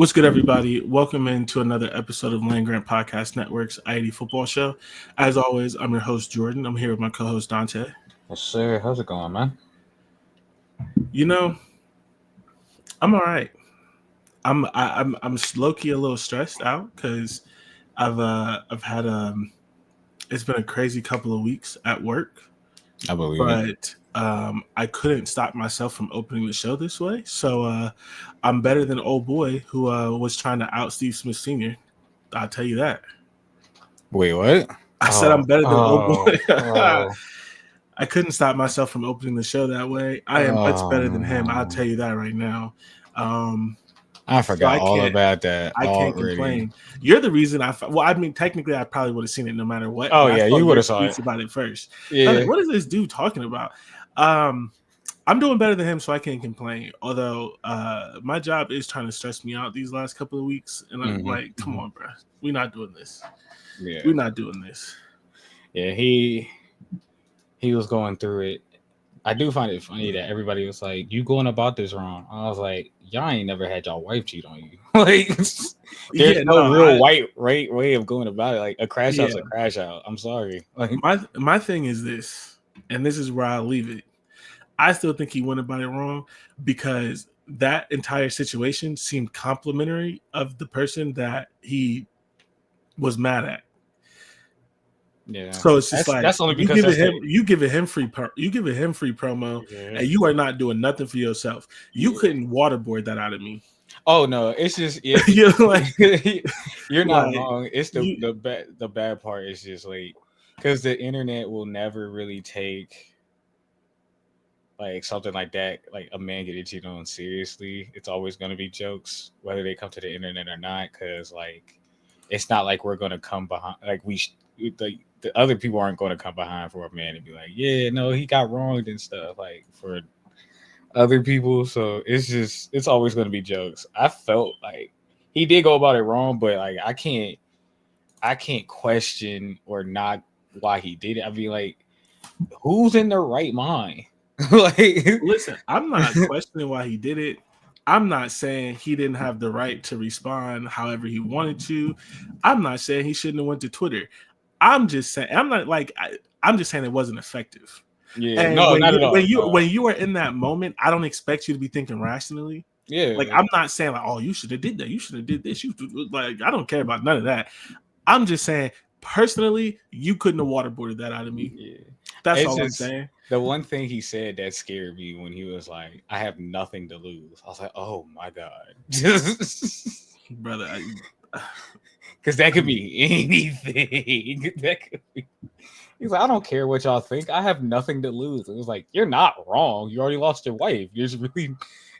What's good, everybody? Welcome into another episode of Land Grant Podcast Network's I-80 Football Show. As always, I'm your host, Jordan. I'm here with my co-host, Dante. Yes, sir. How's it going, man? You know, I'm all right. I'm low-key a little stressed out because I've had it's been a crazy couple of weeks at work, I believe it. but I couldn't stop myself from opening the show this way. So I'm better than old boy who was trying to out Steve Smith Sr. I'll tell you that. Wait, what? I said I'm better than old boy. Oh, I couldn't stop myself from opening the show that way. I am much better than him. I'll tell you that right now. I So forgot all about that I can't already. complain. You're the reason I mean, technically, I probably would have seen it no matter what. Oh But yeah, I saw you would your have saw tweets it. about it first. I'm Yeah. like, what is this dude talking about? I'm doing better than him, so I can't complain. Although my job is trying to stress me out these last couple of weeks, and I'm like, come on, bro, we're not doing this. Yeah. We're not doing this. Yeah, he was going through it. I do find it funny that everybody was like, "You going about this wrong." I was like, "Y'all ain't never had y'all wife cheat on you." Like, there's no real right way of going about it. Like a crash out's a crash out. I'm sorry. Like my thing is this, and this is where I'll leave it. I still think he went about it wrong because that entire situation seemed complimentary of the person that he was mad at. yeah. So it's just that's only because you giving him free promo, and you are not doing nothing for yourself. You couldn't waterboard that out of me. Oh no, it's just You're like, you're not wrong. It's the bad part is just like because the internet will never really take like something like that, like a man getting cheated on seriously. It's always going to be jokes, whether they come to the internet or not. Because like it's not like we're going to come behind. Like the other people aren't going to come behind for a man and be like, yeah, no, he got wronged and stuff. Like for other people, so it's always going to be jokes. I felt like he did go about it wrong, but like I can't question or not why he did it. I mean, like, who's in their right mind? Like, listen, I'm not questioning why he did it. I'm not saying he didn't have the right to respond however he wanted to. I'm not saying he shouldn't have went to Twitter. I'm just saying I'm just saying it wasn't effective. Yeah, And no, not at all. When you are in that moment, I don't expect you to be thinking rationally. Yeah, like I'm not saying like, oh, you should have did that. You should have did this. Like I don't care about none of that. I'm just saying personally, you couldn't have waterboarded that out of me. Yeah, that's all I'm saying. The one thing he said that scared me when he was like, "I have nothing to lose." I was like, "Oh my god, brother." Because that could be anything. That could be. He's like, I don't care what y'all think. I have nothing to lose. It was like, you're not wrong. You already lost your wife. There's really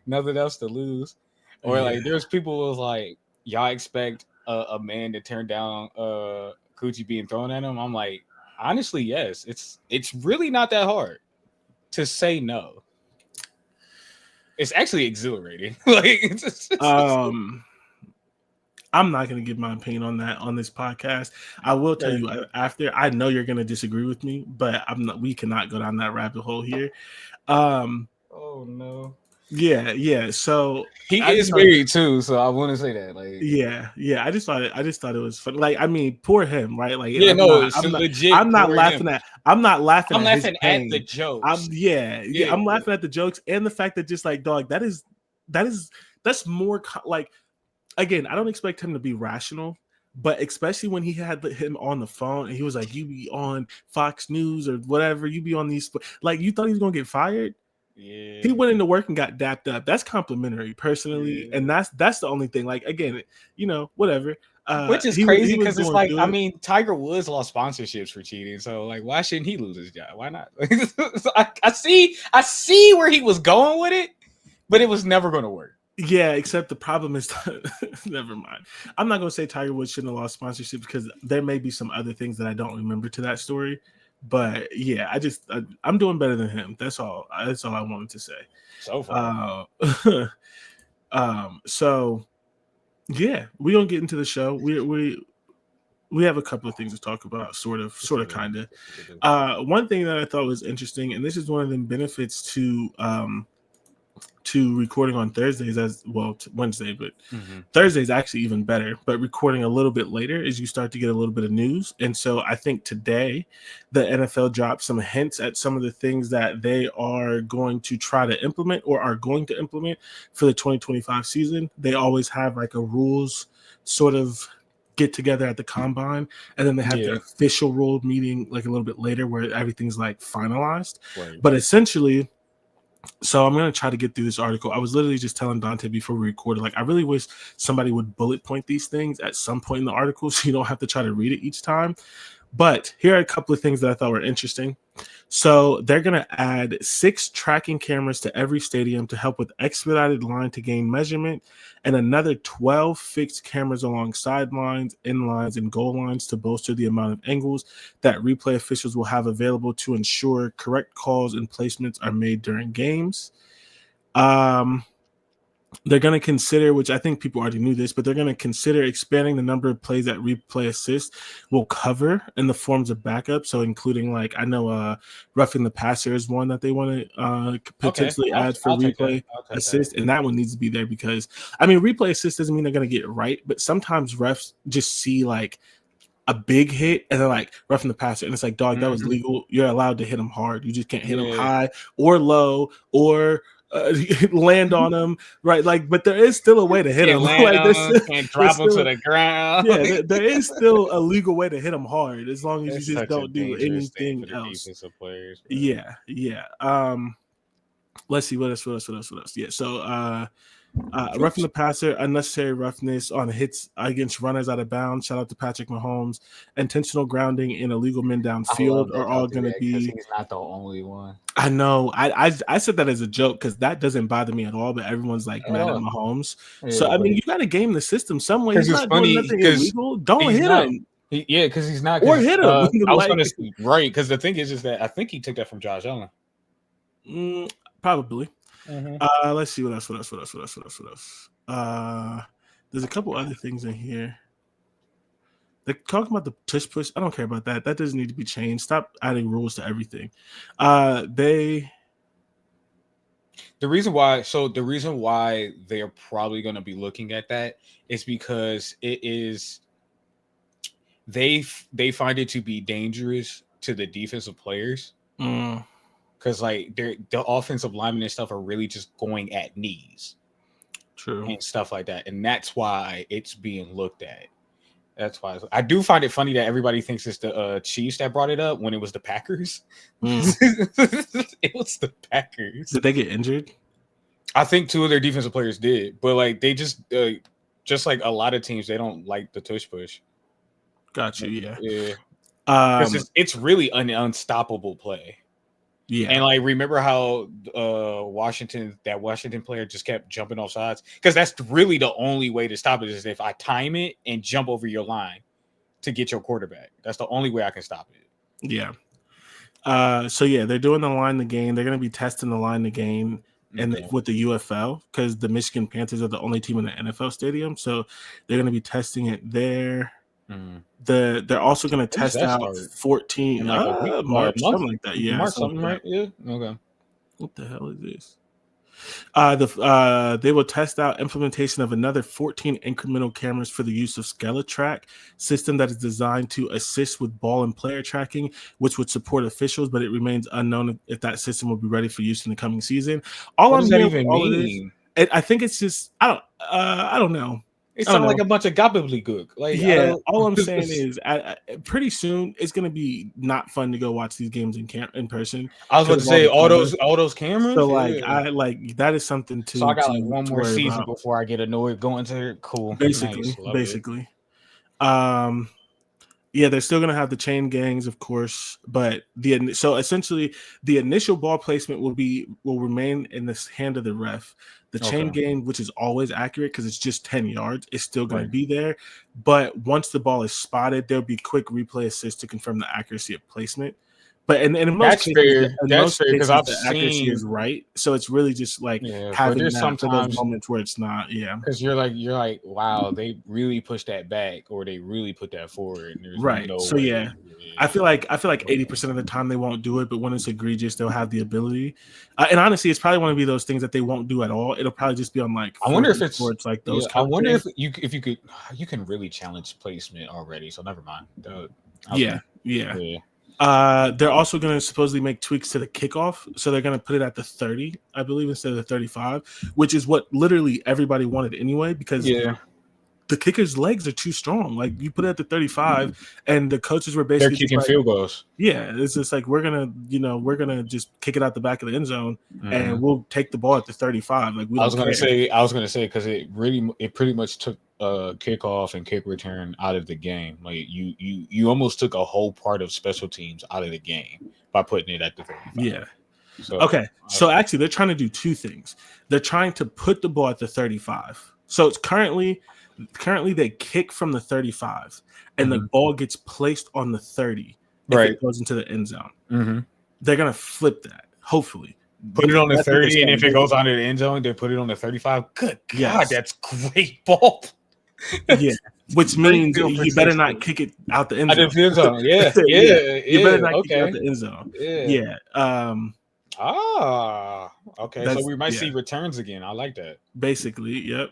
nothing else to lose. Or like, there's people who was like, y'all expect a man to turn down coochie being thrown at him. I'm like, honestly, yes. It's really not that hard to say no. It's actually exhilarating. Like, I'm not going to give my opinion on that on this podcast. I will tell you after. I know you're going to disagree with me, but we cannot go down that rabbit hole here. Oh no. Yeah. So he is married too, so I want to say that. Like, yeah. I just thought it was funny. Like, I mean, poor him, right? Like, yeah, I'm not laughing at the jokes. I'm laughing at the jokes and the fact that just like, dog, that's more like. Again, I don't expect him to be rational, but especially when he had him on the phone and he was like, you be on Fox News or whatever, you be on these, like, you thought he was going to get fired? Yeah. He went into work and got dapped up. That's complimentary, personally. Yeah. And that's the only thing. Like, again, whatever. Which is crazy because it's like, I mean, Tiger Woods lost sponsorships for cheating. So, like, why shouldn't he lose his job? Why not? So I see where he was going with it, but it was never going to work. Yeah, except the problem is, never mind. I'm not going to say Tiger Woods shouldn't have lost sponsorship because there may be some other things that I don't remember to that story. But yeah, I'm doing better than him. That's all I wanted to say. So far. So yeah, we're going to get into the show. We have a couple of things to talk about, sort of, kind of. One thing that I thought was interesting, and this is one of the benefits to to recording on Thursdays as well, Wednesday, but Mm-hmm. Thursday's actually even better. But recording a little bit later is you start to get a little bit of news. And so I think today the NFL dropped some hints at some of the things that they are going to try to implement or are going to implement for the 2025 season. They always have like a rules sort of get together at the combine, and then they have the official rule meeting like a little bit later where everything's like finalized. Right. But essentially, so I'm going to try to get through this article. I was literally just telling Dante before we recorded, like, I really wish somebody would bullet point these things at some point in the article so you don't have to try to read it each time. But here are a couple of things that I thought were interesting. So they're going to add 6 tracking cameras to every stadium to help with expedited line to game measurement, and another 12 fixed cameras along sidelines, in lines, and goal lines to bolster the amount of angles that replay officials will have available to ensure correct calls and placements are made during games. They're going to consider, which I think people already knew this, but they're going to consider expanding the number of plays that replay assist will cover in the forms of backup. So including, like, I know roughing the passer is one that they want to potentially add for replay assist. And that one needs to be there because, I mean, replay assist doesn't mean they're going to get it right, but sometimes refs just see like a big hit and they're like roughing the passer. And it's like, dog, that was legal. You're allowed to hit him hard. You just can't hit him high or low or land on him, right? Like, but there is still a way to hit him. Like, can't drop him to the ground. Yeah, there is still a legal way to hit him hard as long as you just don't do anything else. Players, yeah. Let's see what else. Yeah, so roughing the passer, unnecessary roughness on hits against runners out of bounds. Shout out to Patrick Mahomes. Intentional grounding and illegal men downfield are all going to be. He's not the only one. I know. I said that as a joke because that doesn't bother me at all. But everyone's like mad at Mahomes. Yeah, so I mean, you got to game the system some way. He's not doing nothing illegal. Don't hit him. Because he's not. Or hit him. I was going to say, right, because the thing is that I think he took that from Josh Allen. Probably. Let's see what else. There's a couple other things in here. They're talking about the tush push. I don't care about that. That doesn't need to be changed. Stop adding rules to everything. The reason why they're probably going to be looking at that is because it is they find it to be dangerous to the defensive players. Because like the offensive linemen and stuff are really just going at knees. True. And stuff like that. And that's why it's being looked at. That's why I do find it funny that everybody thinks it's the Chiefs that brought it up when it was the Packers. It was the Packers. Did they get injured? I think 2 of their defensive players did. But like they just like a lot of teams, they don't like the tush push. Got you, yeah. Yeah. Because it's really an unstoppable play. Yeah, and like remember how Washington player just kept jumping off sides because that's really the only way to stop it is if I time it and jump over your line to get your quarterback. That's the only way I can stop it. Yeah. So yeah, they're doing the line the game. They're going to be testing the line the game and with the UFL because the Michigan Panthers are the only team in the NFL stadium, so they're going to be testing it there. They're also going to test out 14 March, something like that. Yeah, March, something right? Yeah. Okay. What the hell is this? They will test out implementation of another 14 incremental cameras for the use of SkeleTrack system that is designed to assist with ball and player tracking, which would support officials, but it remains unknown if that system will be ready for use in the coming season. What does that even mean? I think it's just I don't know. It sounds like a bunch of gobbledygook. Like, yeah, all I'm saying is, pretty soon it's gonna be not fun to go watch these games in person. I was about to say all those cameras. So I like that is something to. So I got like one more season before I get annoyed going to it. Cool, basically. Yeah, they're still gonna have the chain gangs, of course, but so essentially the initial ball placement will remain in the hand of the ref. The chain gang, which is always accurate because it's just 10 yards, is still going to be there. But once the ball is spotted, there'll be quick replay assist to confirm the accuracy of placement. But in most That's cases, fair. That's fair because I've the accuracy seen. is right. So it's really just like Yeah, but having there's that for those sometimes moments where it's not. Yeah. because you're like, wow, they really pushed that back or they really put that forward, and there's Right. no So way. yeah, I feel like 80% of the time they won't do it, but when it's egregious, they'll have the ability. And honestly, it's probably one of those things that they won't do at all. It'll probably just be on like I wonder if fourth it's sports, like yeah. those I kind of wonder things. if you could you can really challenge placement already. So never mind. Yeah. They're also going to supposedly make tweaks to the kickoff, so they're going to put it at the 30, I believe, instead of the 35, which is what literally everybody wanted anyway, because the kicker's legs are too strong. Like you put it at the 35, and the coaches were they're basically kicking field goals. Yeah, it's just like we're gonna just kick it out the back of the end zone, and we'll take the ball at the 35. Like I was gonna say because it pretty much took kickoff and kick return out of the game. Like you almost took a whole part of special teams out of the game by putting it at the 35. Yeah. So actually, they're trying to do two things. They're trying to put the ball at the 35. So it's currently they kick from the 35, and the ball gets placed on the 30. If it goes into the end zone, they're gonna flip that. Hopefully, put it on the 30, and if it goes under the end zone, they put it on the 35. Good God, that's great ball. Yeah, which means you better not kick it out the end zone. Out the end zone. Yeah, you better not kick it out the end zone. Yeah. Okay. So we might see returns again. I like that. Basically, yep.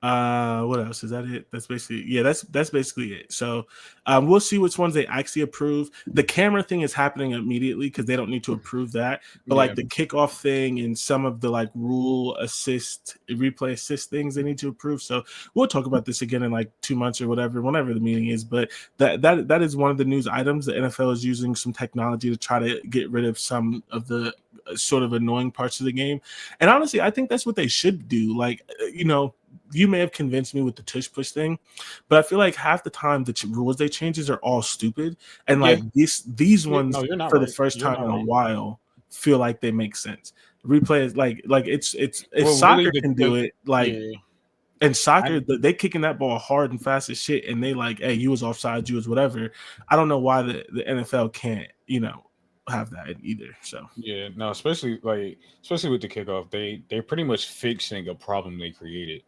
What else is that? It that's basically that's basically it. So we'll see which ones they actually approve. The camera thing is happening immediately because they don't need to approve that, but like the kickoff thing and some of the like rule assist, replay assist things they need to approve. So we'll talk about this again in like 2 months or whenever the meeting is. But that is one of the news items. The NFL is using some technology to try to get rid of some of the sort of annoying parts of the game. And honestly, I think that's what they should do. Like, you may have convinced me with the tush push thing, but I feel like half the time the rules they changes are all stupid, and like these ones for the first time in a while feel like they make sense. Replay is like it's if soccer really can do it, like and soccer they kicking that ball hard and fast as shit, and they like, hey, you was offside, you was whatever. I don't know why the NFL can't have that either. So especially with the kickoff, they're pretty much fixing a problem they created.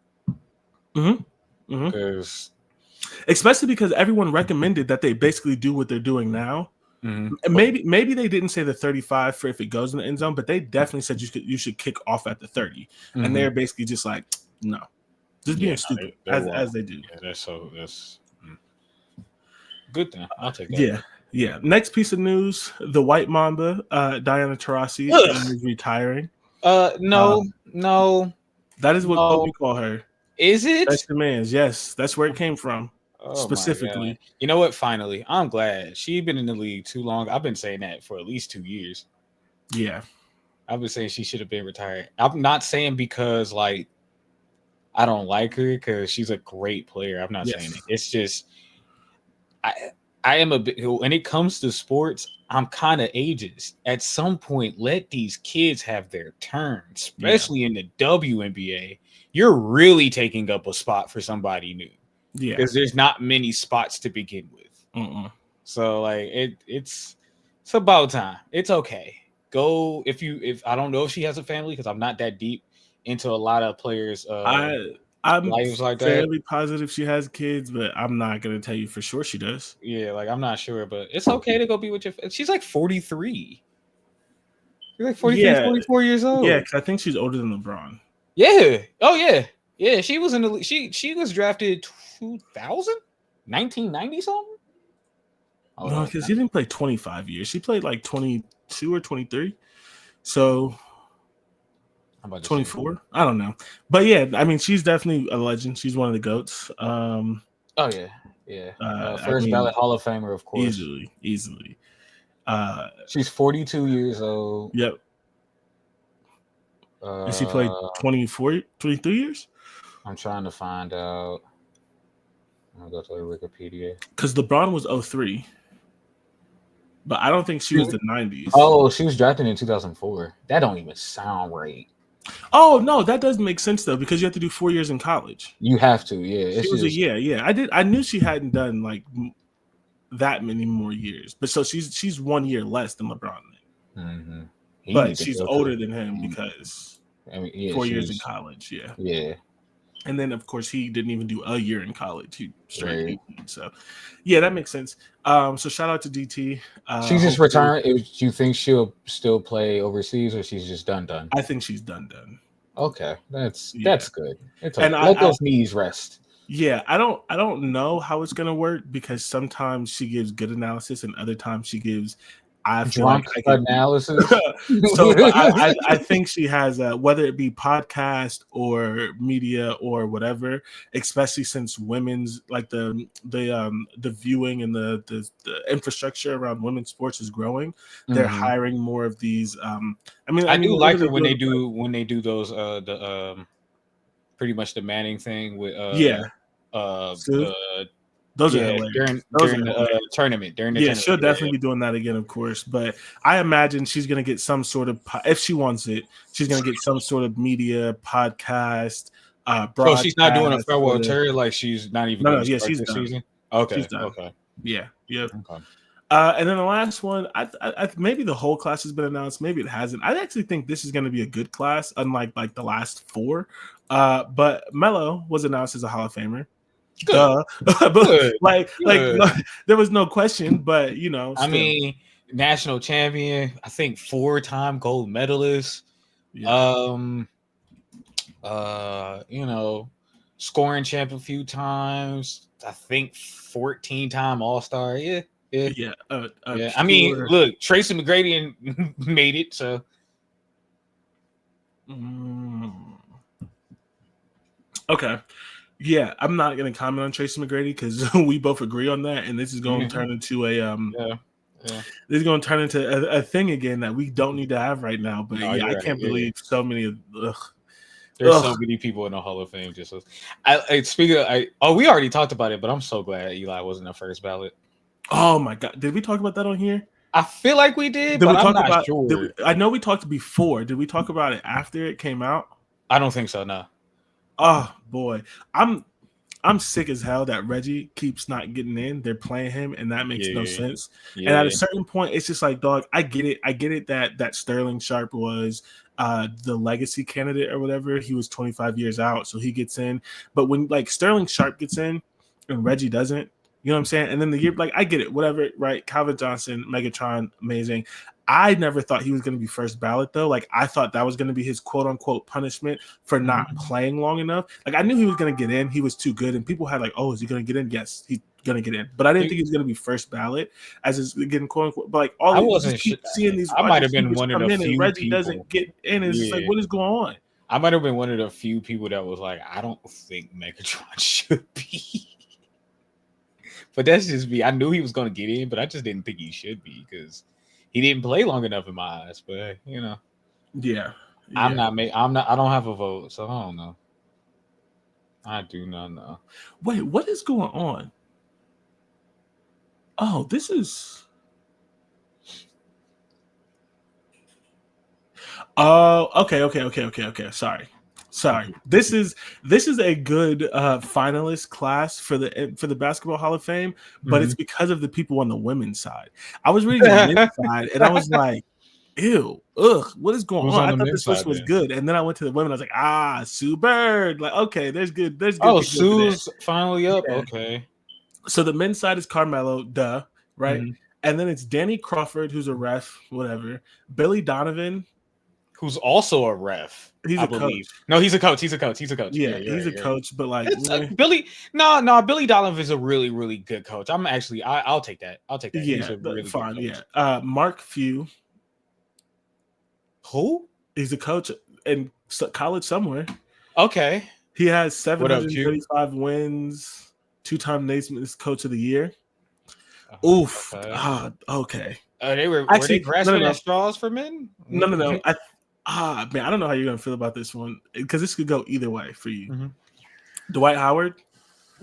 Because especially because everyone recommended that they basically do what they're doing now. Maybe they didn't say the 35 for if it goes in the end zone, but they definitely said you should kick off at the 30, and they're basically just like, no, just being stupid as they do. That's good thing. I'll take that. Yeah. Next piece of news: the White Mamba, Diana Taurasi, is retiring. No, that is what Kobe call her. Is it? That's the man's. Yes, that's where it came from. Specifically. You know what? Finally, I'm glad. She's been in the league too long. I've been saying that for at least 2 years. Yeah. I've been saying she should have been retired. I'm not saying because like I don't like her, because she's a great player. I'm not saying it. It's just I am a bit, when it comes to sports, I'm kind of ageist. At some point, let these kids have their turn, especially in the WNBA. You're really taking up a spot for somebody new. Yeah. Because there's not many spots to begin with. So like it's about time. It's okay. Go if I don't know if she has a family, because I'm not that deep into a lot of players' I'm lives like fairly positive she has kids, but I'm not gonna tell you for sure she does. Yeah, like I'm not sure, but it's okay to go be with your. She's like 43. She's like 43, 44 years old. Yeah, because I think she's older than LeBron. Yeah. Oh yeah. Yeah. She was in the. She was drafted 2000, 1990 something. Oh, no, because she didn't play 25 years. She played like 22 or 23. So. 24. I don't know, but yeah, I mean, she's definitely a legend. She's one of the goats. Oh yeah. First ballot Hall of Famer, of course. Easily. She's 42 years old. Yep. And she played 23 years. I'm trying to find out. I'm gonna go to her Wikipedia. Because LeBron was 03. But I don't think she was the 90s. Oh, she was drafted in 2004. That don't even sound right. Oh no, that does make sense though, because you have to do 4 years in college. You have to, yeah. She was I knew she hadn't done like that many more years. But so she's 1 year less than LeBron. Mm-hmm. But she's older than him because 4 years in she's college. Yeah. Yeah. And then, of course, he didn't even do a year in college. He straight Right. 18. So, yeah, that makes sense. So, shout out to DT. She just returned. Do you think she'll still play overseas, or she's just done? I think she's done. Okay, that's good. It's and let those knees rest. Yeah, I don't know how it's gonna work because sometimes she gives good analysis and other times she gives Drunk analysis. So I think she has whether it be podcast or media or whatever, especially since women's like the viewing and the infrastructure around women's sports is growing. They're hiring more of these. I do like her when they do those pretty much the Manning thing with those are hilarious. During the tournament. She'll definitely be doing that again, of course. But I imagine she's going to get some sort of, if she wants it, she's going to get some sort of media podcast. So she's not doing a farewell tour, like she's not even going to start she's this done. season. Okay, she's done. Okay, yeah. Okay. And then the last one, I maybe the whole class has been announced, maybe it hasn't. I actually think this is going to be a good class, unlike like the last four. But Melo was announced as a Hall of Famer. Duh. But no, there was no question, but you know, I mean, national champion, I think 4-time gold medalist. Yeah. You know, scoring champ a few times. I think 14-time All-Star. Yeah. I mean, look, Tracy McGrady made it, so. Okay. Yeah, I'm not going to comment on Tracy McGrady because we both agree on that, and this is going to turn into a this is going to turn into a thing again that we don't need to have right now. But I can't believe so many of. There's so many people in the Hall of Fame. We already talked about it, but I'm so glad Eli wasn't the first ballot. Oh my God! Did we talk about that on here? I feel like we did, but I'm not sure. I know we talked before. Did we talk about it after it came out? I don't think so. No. Oh boy, I'm sick as hell that Reggie keeps not getting in. They're playing him, and that makes no sense. Yeah. And at a certain point, it's just like, dog, I get it that Sterling Sharp was the legacy candidate or whatever. He was 25 years out, so he gets in. But when like Sterling Sharp gets in and Reggie doesn't, you know what I'm saying? And then the year, like, I get it, whatever, right? Calvin Johnson, Megatron, amazing. I never thought he was going to be first ballot, though. Like, I thought that was going to be his quote-unquote punishment for not playing long enough. Like, I knew he was going to get in. He was too good. And people had like, oh, is he going to get in? Yes, he's going to get in. But I didn't think he was going to be first ballot as is getting quote-unquote. But, like, I wasn't seeing these. I might have been one of the few Reggie people. Doesn't get in. It's just like, what is going on? I might have been one of the few people that was like, I don't think Megatron should be. But that's just me. I knew he was going to get in, but I just didn't think he should be because he didn't play long enough in my eyes. But you know, yeah. I'm not. I don't have a vote, so I don't know. I do not know. Wait, what is going on? Oh, this is. Oh, okay. Sorry. This is a good finalist class for the Basketball Hall of Fame, but it's because of the people on the women's side. I was reading the men's side and I was like, ew, ugh, what is going on? I thought this list was good. And then I went to the women, I was like, Sue Bird. Like, okay, there's good. Oh, Sue's finally up. Yeah. Okay. So the men's side is Carmelo, duh, right? And then it's Danny Crawford, who's a ref, whatever. Billy Donovan, who's also a ref. He's a coach. No, he's a coach. He's a coach. Yeah, he's a coach, but like Billy. No, Billy Donovan is a really, really good coach. I'll take that. Yeah, he's a really fine. Good coach. Yeah. Mark Few. Who? He's a coach in college somewhere. Okay. He has 735 wins, 2-time Naismith Coach of the Year. Oof. Okay. Were they grasping at straws for men? No. Man, I don't know how you're gonna feel about this one because this could go either way for you. Dwight Howard.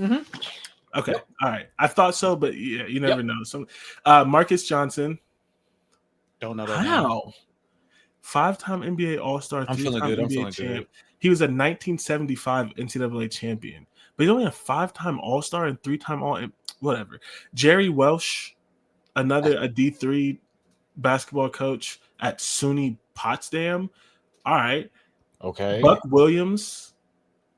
Okay. Yep. All right. I thought so, but yeah, you never know. So, Marcus Johnson. Don't know that. How? 5-time NBA All-Star. I'm feeling good. Good. He was a 1975 NCAA champion, but he's only a 5-time All-Star and 3-time All. whatever. Jerry Welsh, a D3 basketball coach at SUNY Potsdam. All right. Okay. Buck Williams.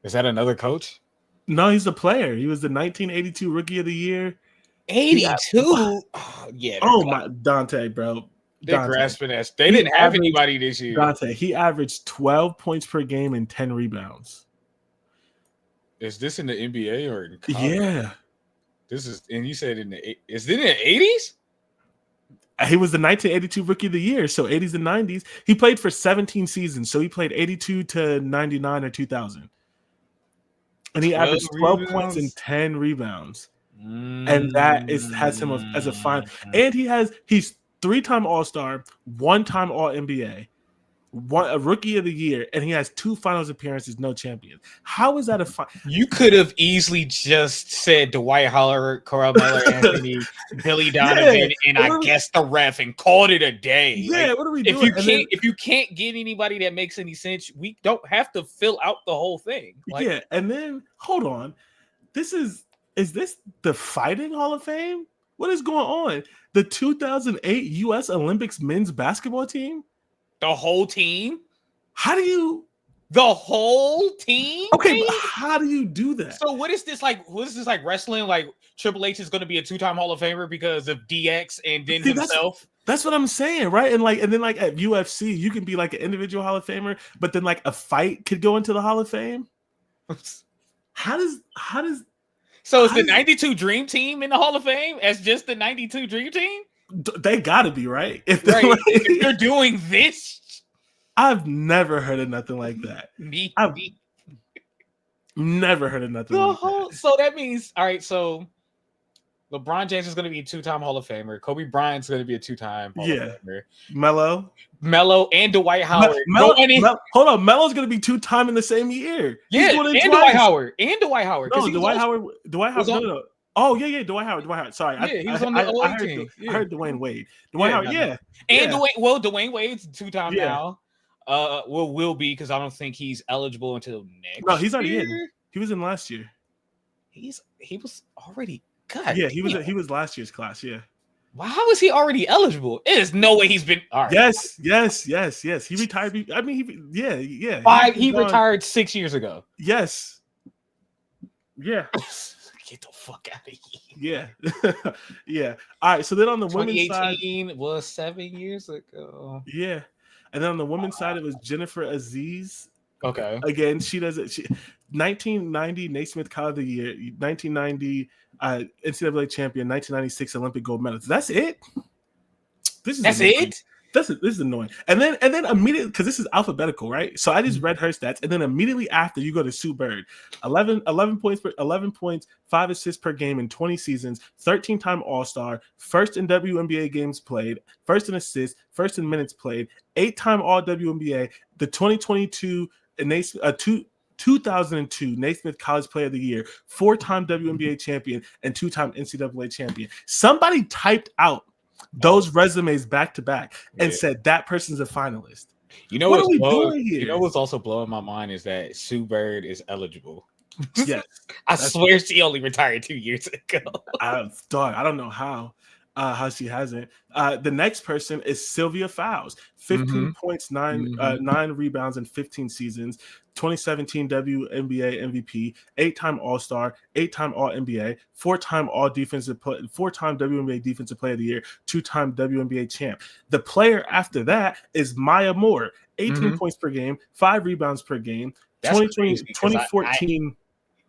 Is that another coach? No, he's a player. He was the 1982 Rookie of the Year. 82? Yeah. Oh my Dante, bro. They're grasping ass. They didn't have anybody this year. Dante, he averaged 12 points per game and 10 rebounds. Is this in the NBA or in college? Yeah. This is, and you said is it in the 80s? He was the 1982 Rookie of the Year, so 80s and 90s. He played for 17 seasons, so he played 82 to 99 or 2000. And he averaged 12 points and 10 rebounds. And that has him as a fine. And he's 3-time All-Star, 1-time All-NBA, a Rookie of the Year, and he has 2 finals appearances, no champion. How is that a fine? You could have easily just said Dwight Howard, Carmelo Anthony, Billy Donovan, and I guess the ref and called it a day. Yeah, what are we doing? If you can't get anybody that makes any sense, we don't have to fill out the whole thing. Yeah, and then hold on. Is this the Fighting Hall of Fame? What is going on? The 2008 U.S. Olympics men's basketball team? The whole team? The whole team? Okay, but how do you do that? So what is this like? What is this like wrestling? Like Triple H is going to be a 2-time Hall of Famer because of DX and then himself? That's what I'm saying, right? And then at UFC, you can be like an individual Hall of Famer, but then like a fight could go into the Hall of Fame. How does So is the 92 Dream Team in the Hall of Fame as just the 92 Dream Team? They gotta be, right? If you're doing this. I've never heard of nothing like that. I've never heard of nothing like that. So that means, all right, so LeBron James is going to be a 2-time Hall of Famer. Kobe Bryant's going to be a 2-time Hall of Famer. Melo and Dwight Howard. Hold on, Melo's going to be 2-time in the same year. Yeah, and Dwight Howard. No, Dwight Howard. No. Oh, yeah, Dwight Howard. Sorry. Yeah, he was on the OA team. I heard Dwayne Wade. Dwight Howard, yeah. And Dwayne Wade's 2-time now. Will be, because I don't think he's eligible until next year. No, he's already in. He was in last year. He was already God. Yeah, he was last year's class, yeah. Well, how is he already eligible? There's no way he's been. All right. Yes. He retired. I mean, yeah. He retired 6 years ago. Yes. Yeah. Get the fuck out of here. Yeah. Yeah. All right. So then on the women's side, 2018 was 7 years ago. Yeah. And then on the women's side, it was Jennifer Aziz. Okay. Again, she does it. 1990 Naismith College of the Year, 1990 NCAA champion, 1996 Olympic gold medalist. That's it. This is annoying. And then immediately, because this is alphabetical, right? So I just read her stats, and then immediately after you go to Sue Bird, 11 points, 5 assists per game in 20 seasons, 13-time All-Star, first in WNBA games played, first in assists, first in minutes played, 8-time All WNBA, the 2022 2002 Naismith College Player of the Year, 4-time WNBA champion, and 2-time NCAA champion. Somebody typed out those resumes back to back and said that person's a finalist. You know what are we doing here? You know what's also blowing my mind is that Sue Bird is eligible. Yes, I swear she only retired 2 years ago. I don't know how she hasn't. The next person is Sylvia Fowles, 15 points, 9 rebounds in 15 seasons, 2017 WNBA MVP, 8-time All-Star, 8-time All-NBA, 4-time four-time WNBA Defensive Player of the Year, 2-time WNBA champ. The player after that is Maya Moore, 18 points per game, 5 rebounds per game, 2014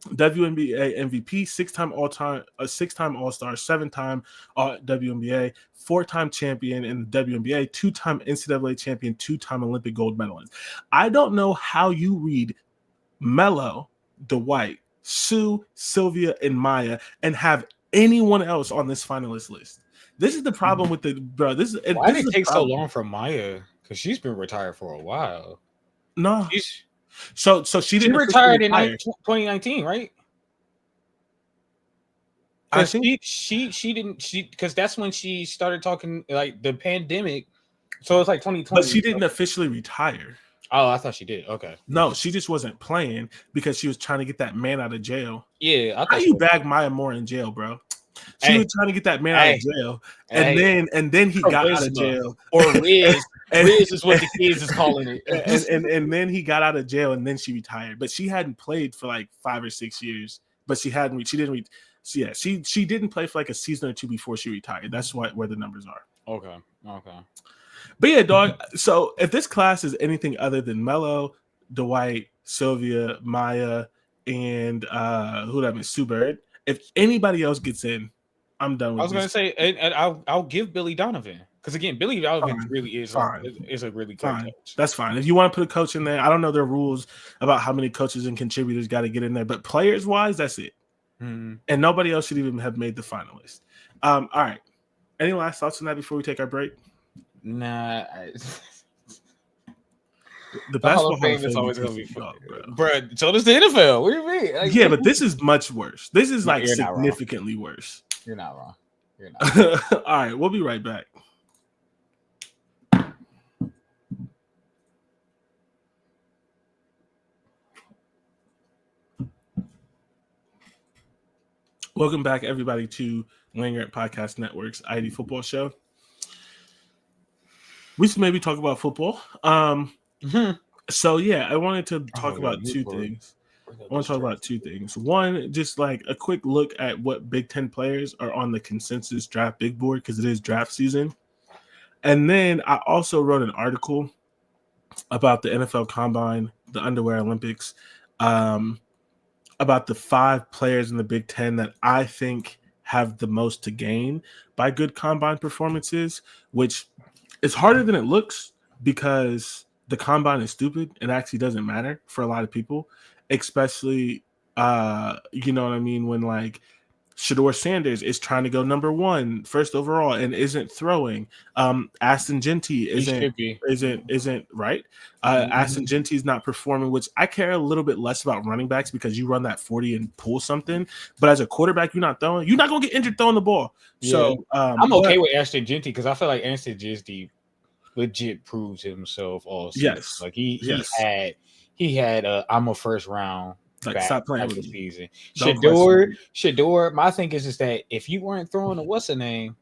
WNBA MVP, 6-time All-Star, 7-time WNBA, 4-time champion in the WNBA, 2-time NCAA champion, 2-time Olympic gold medalist. I don't know how you read Melo, Dwight, Sue, Sylvia, and Maya and have anyone else on this finalist list. This is the problem with Why did it take so long for Maya? Because she's been retired for a while. No. So she didn't retired in 2019, right? I think she didn't because that's when she started talking like the pandemic. So it's like 2020. But she didn't officially retire. Oh, I thought she did. Okay. No, she just wasn't playing because she was trying to get that man out of jail. Yeah. How you bag Maya Moore in jail, bro? She was trying to get that man out of jail, and then he got out of jail, or Riz. Riz is what the kids is calling it, and then he got out of jail, and then she retired. But she hadn't played for like 5 or 6 years. But she didn't play for like a season or two before she retired. That's where the numbers are. Okay. But yeah, dog. So if this class is anything other than Melo, Dwight, Sylvia, Maya, and who that means, Sue Bird, if anybody else gets in, I'm done with. I was gonna say, and I'll give Billy Donovan, because again, Billy Donovan really is a really good coach. That's fine. If you want to put a coach in there, I don't know their rules about how many coaches and contributors got to get in there, but players wise, that's it. And nobody else should even have made the finalist. All right. Any last thoughts on that before we take our break? Nah. The basketball thing is always gonna be fun, bro. So does the NFL. What do you mean? Like, yeah, but this is much worse. This is like significantly worse. You're not wrong. All right, we'll be right back. Welcome back, everybody, to Langer Podcast Network's I-80 Football Show. We should maybe talk about football. So yeah, I wanted to talk about two things. One, just like a quick look at what Big Ten players are on the consensus draft big board, because it is draft season. And then I also wrote an article about the NFL Combine, the Underwear Olympics, about the 5 players in the Big Ten that I think have the most to gain by good Combine performances, which is harder than it looks because the Combine is stupid. It actually doesn't matter for a lot of people, especially, you know what I mean, when like Shedeur Sanders is trying to go number 1 first overall and isn't throwing. Aston Genty isn't right. Aston Genty is not performing, which I care a little bit less about running backs because you run that 40 and pull something. But as a quarterback, you're not gonna get injured throwing the ball. Yeah. So I'm okay with Aston Genty because I feel like Aston Genty legit proves himself all season. Yes, like he had I'm a first round. Like, stop playing with the season. Shedeur, my thing is just that if you weren't throwing a what's the name,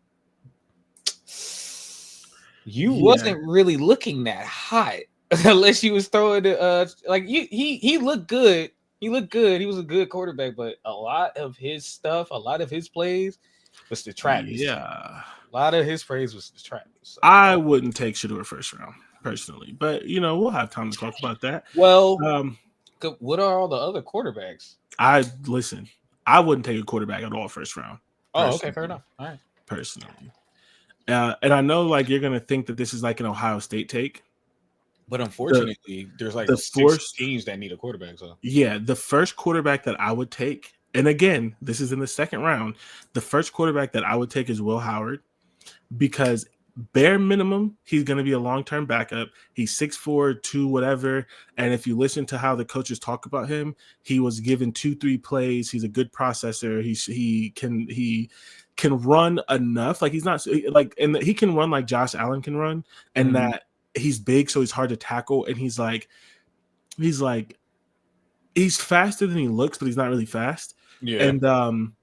you wasn't really looking that hot unless you was throwing like he looked good. He looked good. He was a good quarterback, but a lot of his stuff, a lot of his plays was the trap. Yeah. A lot of his plays was the trap. So. I wouldn't take Shedeur first round personally, but we'll have time to talk about that. Well, what are all the other quarterbacks? I wouldn't take a quarterback at all first round. Oh, okay, fair enough. All right. Personally. And I know like you're gonna think that this is like an Ohio State take. But unfortunately, there's like 6 teams that need a quarterback. So yeah, the first quarterback that I would take, and again, this is in the second round, the first quarterback that I would take is Will Howard, because bare minimum, he's going to be a long-term backup. He's 6'4", 2 whatever. And if you listen to how the coaches talk about him, he was given 2-3 plays. He's a good processor. He can run enough. Like he's not like, and he can run like Josh Allen can run, and that he's big, so he's hard to tackle. And he's faster than he looks, but he's not really fast. Yeah. And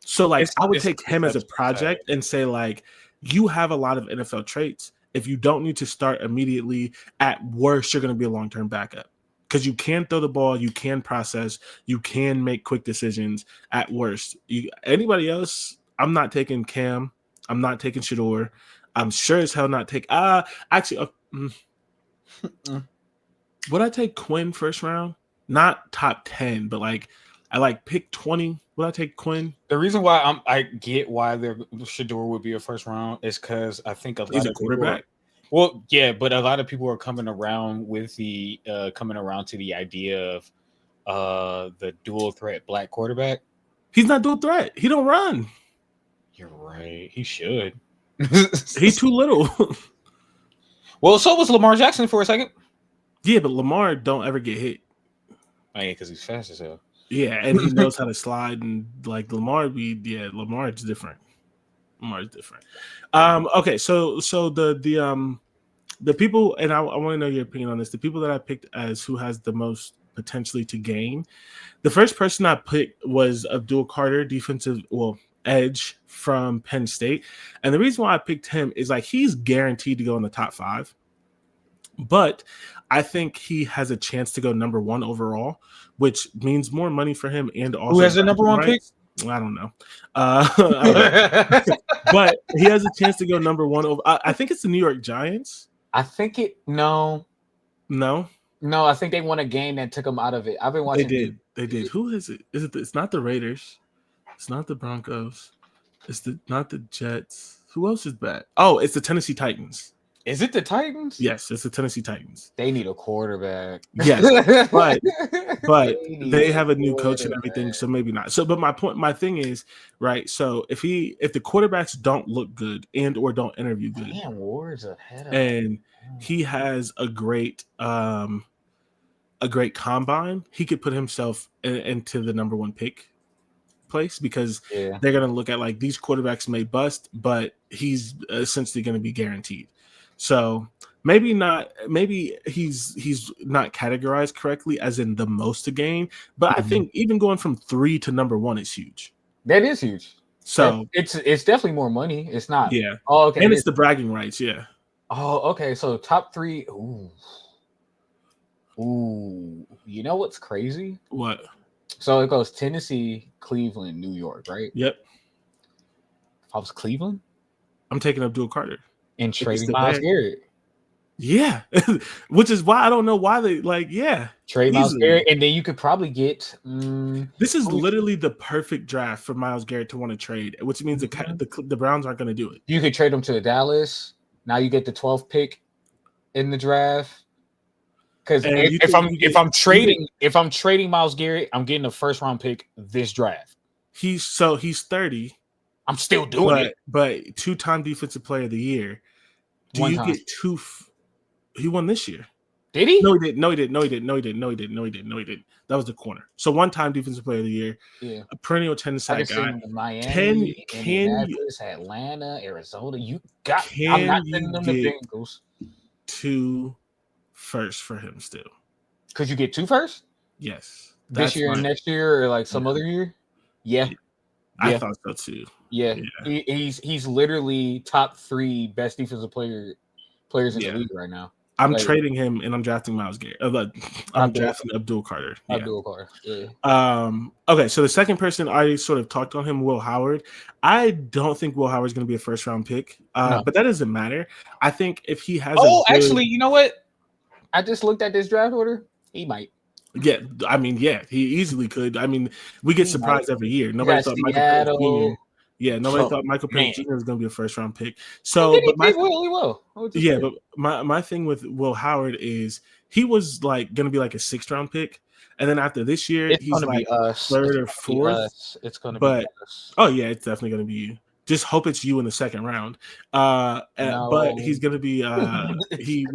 so like I would take him as a project and say like, you have a lot of NFL traits. If you don't need to start immediately, at worst, you're going to be a long-term backup because you can throw the ball, you can process, you can make quick decisions. At worst, anybody else, I'm not taking Cam. I'm not taking Shedeur. I'm sure as hell not take. Would I take Quinn first round? Not top 10, but like I like pick 20. Would I take Quinn? The reason why I get why Shedeur would be a first round is because I think he's a quarterback. Well, yeah, but a lot of people are coming around with to the idea of the dual threat black quarterback. He's not dual threat. He don't run. You're right. He should. He's too little. Well, so was Lamar Jackson for a second. Yeah, but Lamar don't ever get hit. Oh, yeah, because he's fast as hell. Yeah, and he knows how to slide, and like Lamar is different. Lamar's different. Okay, so the people, and I want to know your opinion on this. The people that I picked as who has the most potentially to gain. The first person I picked was Abdul Carter, edge from Penn State. And the reason why I picked him is like he's guaranteed to go in the top 5. But I think he has a chance to go number 1 overall, which means more money for him and also who has the number 1 pick? I don't know. I don't know. But he has a chance to go number 1 over. I think it's the New York Giants. I think no. I think they won a game that took them out of it. I've been watching. They did. Who is it? Is it? It's not the Raiders. It's not the Broncos. It's not the Jets. Who else is bad? Oh, it's the Tennessee Titans. Is it the Titans? Yes, it's the Tennessee Titans. They need a quarterback. Yes, but they have a new coach and everything, so maybe not. So, but my thing is, right? So if the quarterbacks don't look good and or don't interview good, Ward's ahead of and he has a great combine, he could put himself into the number 1 pick place because they're going to look at like these quarterbacks may bust, but he's essentially going to be guaranteed. So maybe he's not categorized correctly as in the most to gain, but I think even going from 3 to number 1 is huge. That is huge. So it's definitely more money. It's not. Yeah. Oh, okay. And it's the bragging rights. Yeah. Oh, okay. So top 3. Ooh. You know what's crazy? What? So it goes Tennessee, Cleveland, New York, right? Yep. If I was Cleveland, I'm taking Abdul Carter and trading Myles Garrett. Yeah, which is why I don't know why they trade Myles Garrett, and then you could probably get. This is literally the perfect draft for Myles Garrett to want to trade, which means the Browns aren't going to do it. You could trade him to Dallas. Now you get the 12th pick in the draft. Because if I'm trading Myles Garrett, I'm getting a 1st round pick this draft. He's 30. I'm still doing it. But 2-time defensive player of the year. Do you get 2? He won this year. Did he? No, he didn't. That was the corner. So 1-time defensive player of the year. Yeah. A perennial 10-sack guy. Miami, Indianapolis, Atlanta, Arizona. I'm not sending them the Bengals. 2 first for him still. Could you get 2 first? Yes. This year and next year, or like some other year? Yeah. I thought so too. Yeah. He's literally top 3 best defensive players in the league right now. I'm trading him and I'm drafting Myles Garrett. I'm drafting Abdul Carter. Yeah. Abdul Carter. Yeah. Okay, so the second person I already sort of talked on him, Will Howard. I don't think Will Howard's going to be a 1st round pick, but that doesn't matter. I think if he has actually, you know what? I just looked at this draft order. He might. Yeah, I mean, he easily could. I mean, we get surprised every year. Nobody thought Michael Penix Jr. Yeah, nobody thought Michael Penix Jr. was going to be a 1st round pick. So, but my thing with Will Howard is he was like going to be like a 6th round pick, and then after this year, he's like 3rd or 4th. It's going to be us. Oh yeah, it's definitely going to be you. Just hope it's you in the 2nd round. No. But he's going to be he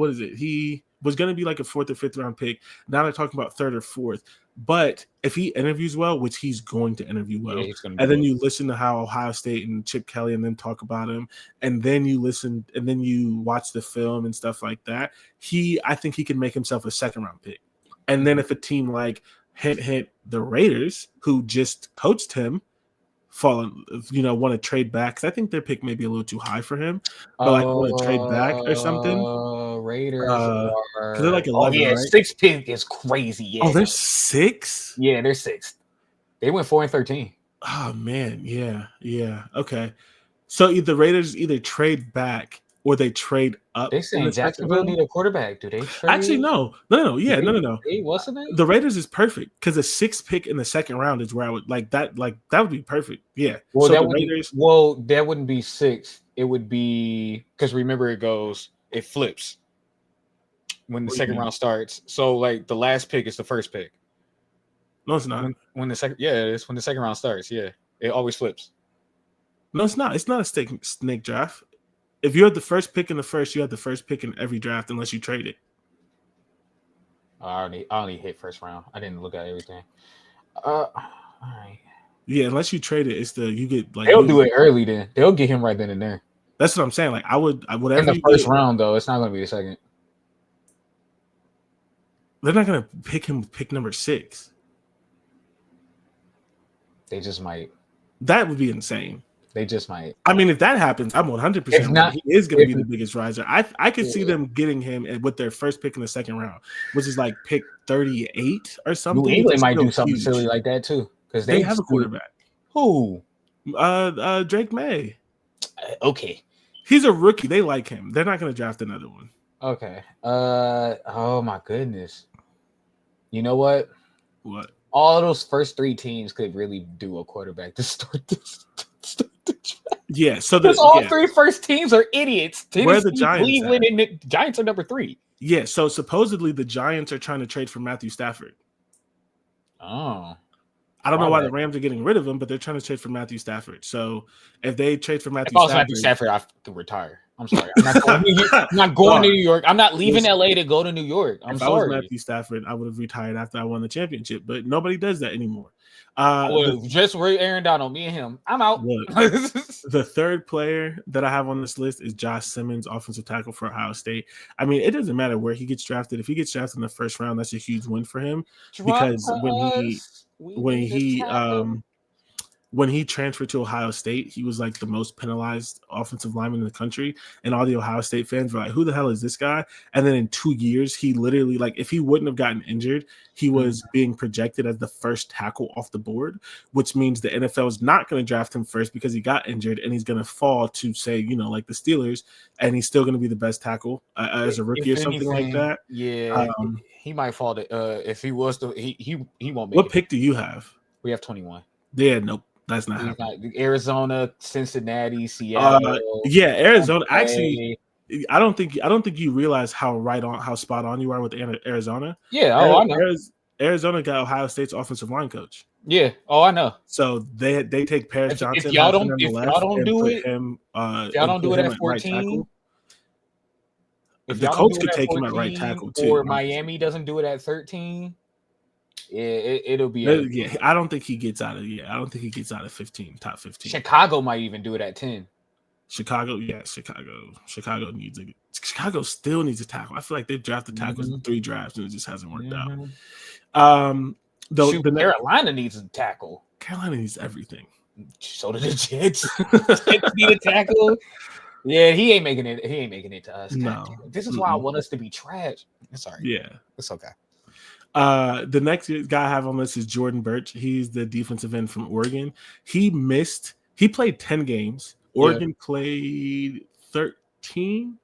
was going to be like a 4th or 5th round pick. Now they're talking about 3rd or 4th. But if he interviews well, which he's going to interview well, and then you listen to how Ohio State and Chip Kelly and then talk about him, and then you listen and then you watch the film and stuff like that, I think he can make himself a 2nd round pick. And then if a team like hint the Raiders, who just coached him, want to trade back, because I think their pick may be a little too high for him, but want to trade back or something. Raiders because they're like 11, right? 6th pick is crazy. Yeah. They're 6th. Yeah, they're 6th. They went 4-13. Oh man, yeah. Okay, so the Raiders either trade back or they trade up. They saying Jacksonville need a quarterback. Do they trade? Actually, no. Yeah, no. Hey, what's the name? The Raiders is perfect because the 6th pick in the 2nd round is where I would like that. Like that would be perfect. Yeah. Well, that wouldn't be 6th. It would be because remember it flips when the 2nd round starts. So like the last pick is the 1st pick. No, it's not. When the 2nd round starts. Yeah, it always flips. No, it's not. It's not a snake draft. If you had the 1st pick in the 1st, you had the 1st pick in every draft unless you trade it. I only hit 1st round. I didn't look at everything. All right. Yeah, unless you trade it, you get like they'll do it early. Then they'll get him right then and there. That's what I'm saying. Like I would whatever in the 1st round though. It's not going to be the 2nd. They're not going to pick him pick number 6. They just might. That would be insane. They just might. I mean, if that happens, I'm 100%. If not, he is going to be the biggest riser. I could see them getting him with their first pick in the second round, which is like pick 38 or something. New England might do something silly like that too, because they have a quarterback. Who? Drake May. Okay, he's a rookie. They like him. They're not going to draft another one. Okay. Oh my goodness. You know what? What? All those first 3 teams could really do a quarterback to start this. Yeah, so all 3 first teams are idiots. Where the Giants? Cleveland and the Giants are number 3. Yeah, so supposedly the Giants are trying to trade for Matthew Stafford. Oh. I don't know why the Rams are getting rid of him, but they're trying to trade for Matthew Stafford. So if they trade for Matthew Stafford, I could retire. I'm sorry. I'm not going to New York. I'm not leaving LA to go to New York. If I was Matthew Stafford, I would have retired after I won the championship, but nobody does that anymore. Just Ray Aaron Donald, me and him. I'm out. Look, the third player that I have on this list is Josh Simmons, offensive tackle for Ohio State. I mean, it doesn't matter where he gets drafted. If he gets drafted in the first round, that's a huge win for him because when he transferred to Ohio State, he was like the most penalized offensive lineman in the country. And all the Ohio State fans were like, who the hell is this guy? And then in 2 years, he literally, like, if he wouldn't have gotten injured, he was being projected as the first tackle off the board, which means the NFL is not going to draft him first because he got injured and he's going to fall to, say, like the Steelers, and he's still going to be the best tackle as a rookie or something like that. Yeah, he might fall to, if he was to, he won't make What pick do you have? We have 21. Yeah, nope. That's not happening. Arizona, Cincinnati, Seattle. Yeah, Arizona. Actually, I don't think you realize how spot on you are with Arizona. Yeah, I know. Arizona got Ohio State's offensive line coach. Yeah, I know. So they take Paris Johnson. If y'all don't do it at 14, the Colts could take him at right tackle too. Or Miami doesn't do it at 13. Yeah, it'll be. I don't think he gets out of. I don't think he gets out of 15, top 15. Chicago might even do it at 10. Chicago still needs a tackle. I feel like they've drafted tackles in 3 drafts and it just hasn't worked out. Carolina needs a tackle. Carolina needs everything. So do the Jets. Jets need a tackle. Yeah, he ain't making it. He ain't making it to us. No, this is why I want us to be trash. Sorry. Yeah, it's okay. The next guy I have on this is Jordan Birch. He's the defensive end from Oregon. He played 10 games. Oregon played 14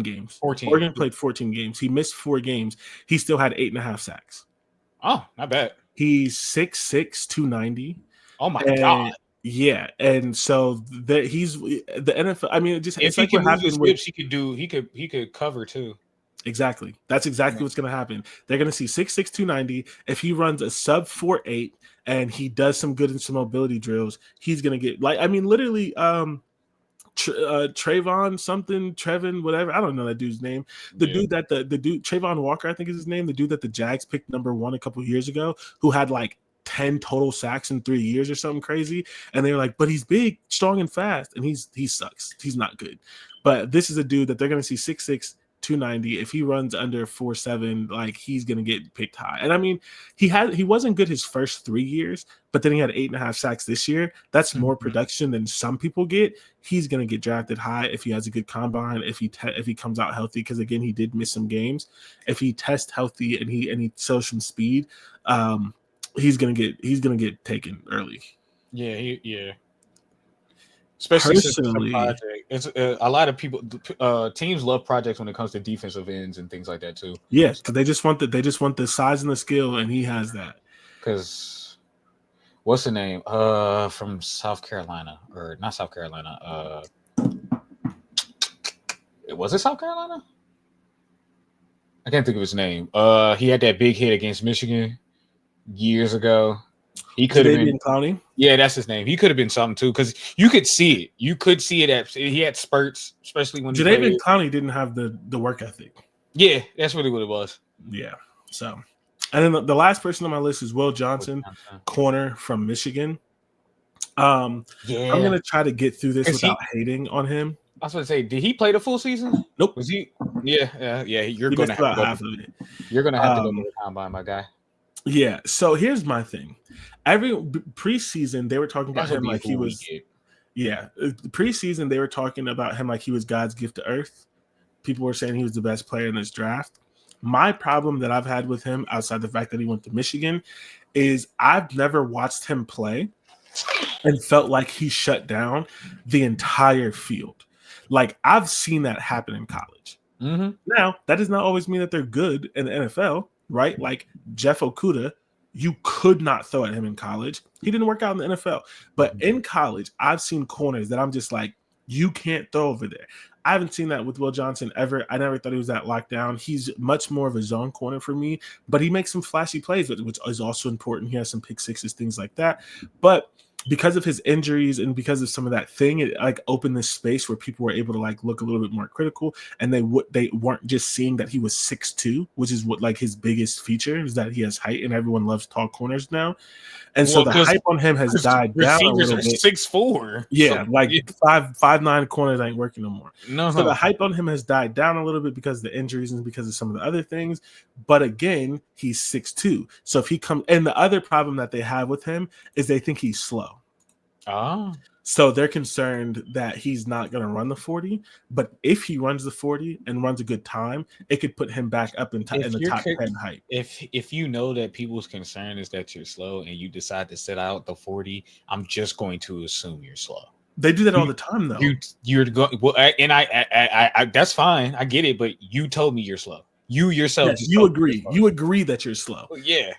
games. Oregon played 14 games. He missed 4 games. He still had 8.5 sacks. Oh, not bad. He's 6'6", 290. Oh my God. Yeah, and so he's the NFL. I mean, it just if he can move his hips, he could cover too. Exactly. That's exactly what's going to happen. They're going to see 6'6", 290. If he runs a sub 4.8 and he does some good in some mobility drills, he's going to get literally Trevin, whatever. I don't know that dude's name. The dude Trayvon Walker, I think is his name. The dude that the Jags picked number 1 a couple years ago, who had like 10 total sacks in 3 years or something crazy. And they were like, but he's big, strong, and fast. And he sucks. He's not good. But this is a dude that they're going to see 6'6", 290. If he runs under 4.7, like, he's gonna get picked high. And I mean, he wasn't good his first 3 years, but then he had 8.5 sacks this year. That's more production than some people get. He's gonna get drafted high if he has a good combine, if he comes out healthy, because again, he did miss some games. If he tests healthy and he shows some speed, he's gonna get taken early. Yeah. Especially personally, it's a lot of people. Teams love projects when it comes to defensive ends and things like that too. Yeah, because they just want the size and the skill, and he has that. Because what's the name? From South Carolina, or not South Carolina? Was it South Carolina? I can't think of his name. He had that big hit against Michigan years ago. He could have been Clowney. Yeah, that's his name. He could have been something too, because you could see it. You could see it. He had spurts, especially when Jadeveon Clowney didn't have the work ethic. Yeah, that's really what it was. Yeah. So, and then the last person on my list is Will Johnson, corner from Michigan. I'm gonna try to get through this without hating on him. I was going to say, did he play the full season? Nope. Was he? Yeah. You're going to have to go. You're going to have to go to the combine, my guy. Yeah. So here's my thing. Every preseason, they were talking about That would him be like he who we was. get. Yeah, preseason they were talking about him like he was God's gift to Earth. People were saying he was the best player in this draft. My problem that I've had with him, outside the fact that he went to Michigan, is I've never watched him play and felt like he shut down the entire field. Like I've seen that happen in college. Mm-hmm. Now, that does not always mean that they're good in the NFL, right? Like Jeff Okuda, you could not throw at him in college. He didn't work out in the NFL. But in college, I've seen corners that I'm just like, you can't throw over there. I haven't seen that with Will Johnson ever. I never thought he was that locked down. He's much more of a zone corner for me, but he makes some flashy plays, which is also important. He has some pick sixes, things like that. But because of his injuries and because of some of that thing, it like opened this space where people were able to like look a little bit more critical, and they weren't just seeing that he was 6'2", which is what like his biggest feature is, that he has height, and everyone loves tall corners now. And so the hype on him has died down a receivers little are bit. 6'4". Yeah, So, like 5'9" corners ain't working no more. no. So the hype on him has died down a little bit because of the injuries and because of some of the other things. But again, he's 6'2". So if he comes, and the other problem that they have with him is they think he's slow. So they're concerned that he's not going to run the 40. But if he runs the 40 and runs a good time, it could put him back up in the top 10 hype. If you know that people's concern is that you're slow and you decide to sit out the 40, I'm just going to assume you're slow. They do that all the time, though. You're going well, and I that's fine. I get it, but you told me you're slow. You yourself, yes, you agree. You agree that you're slow. Yeah.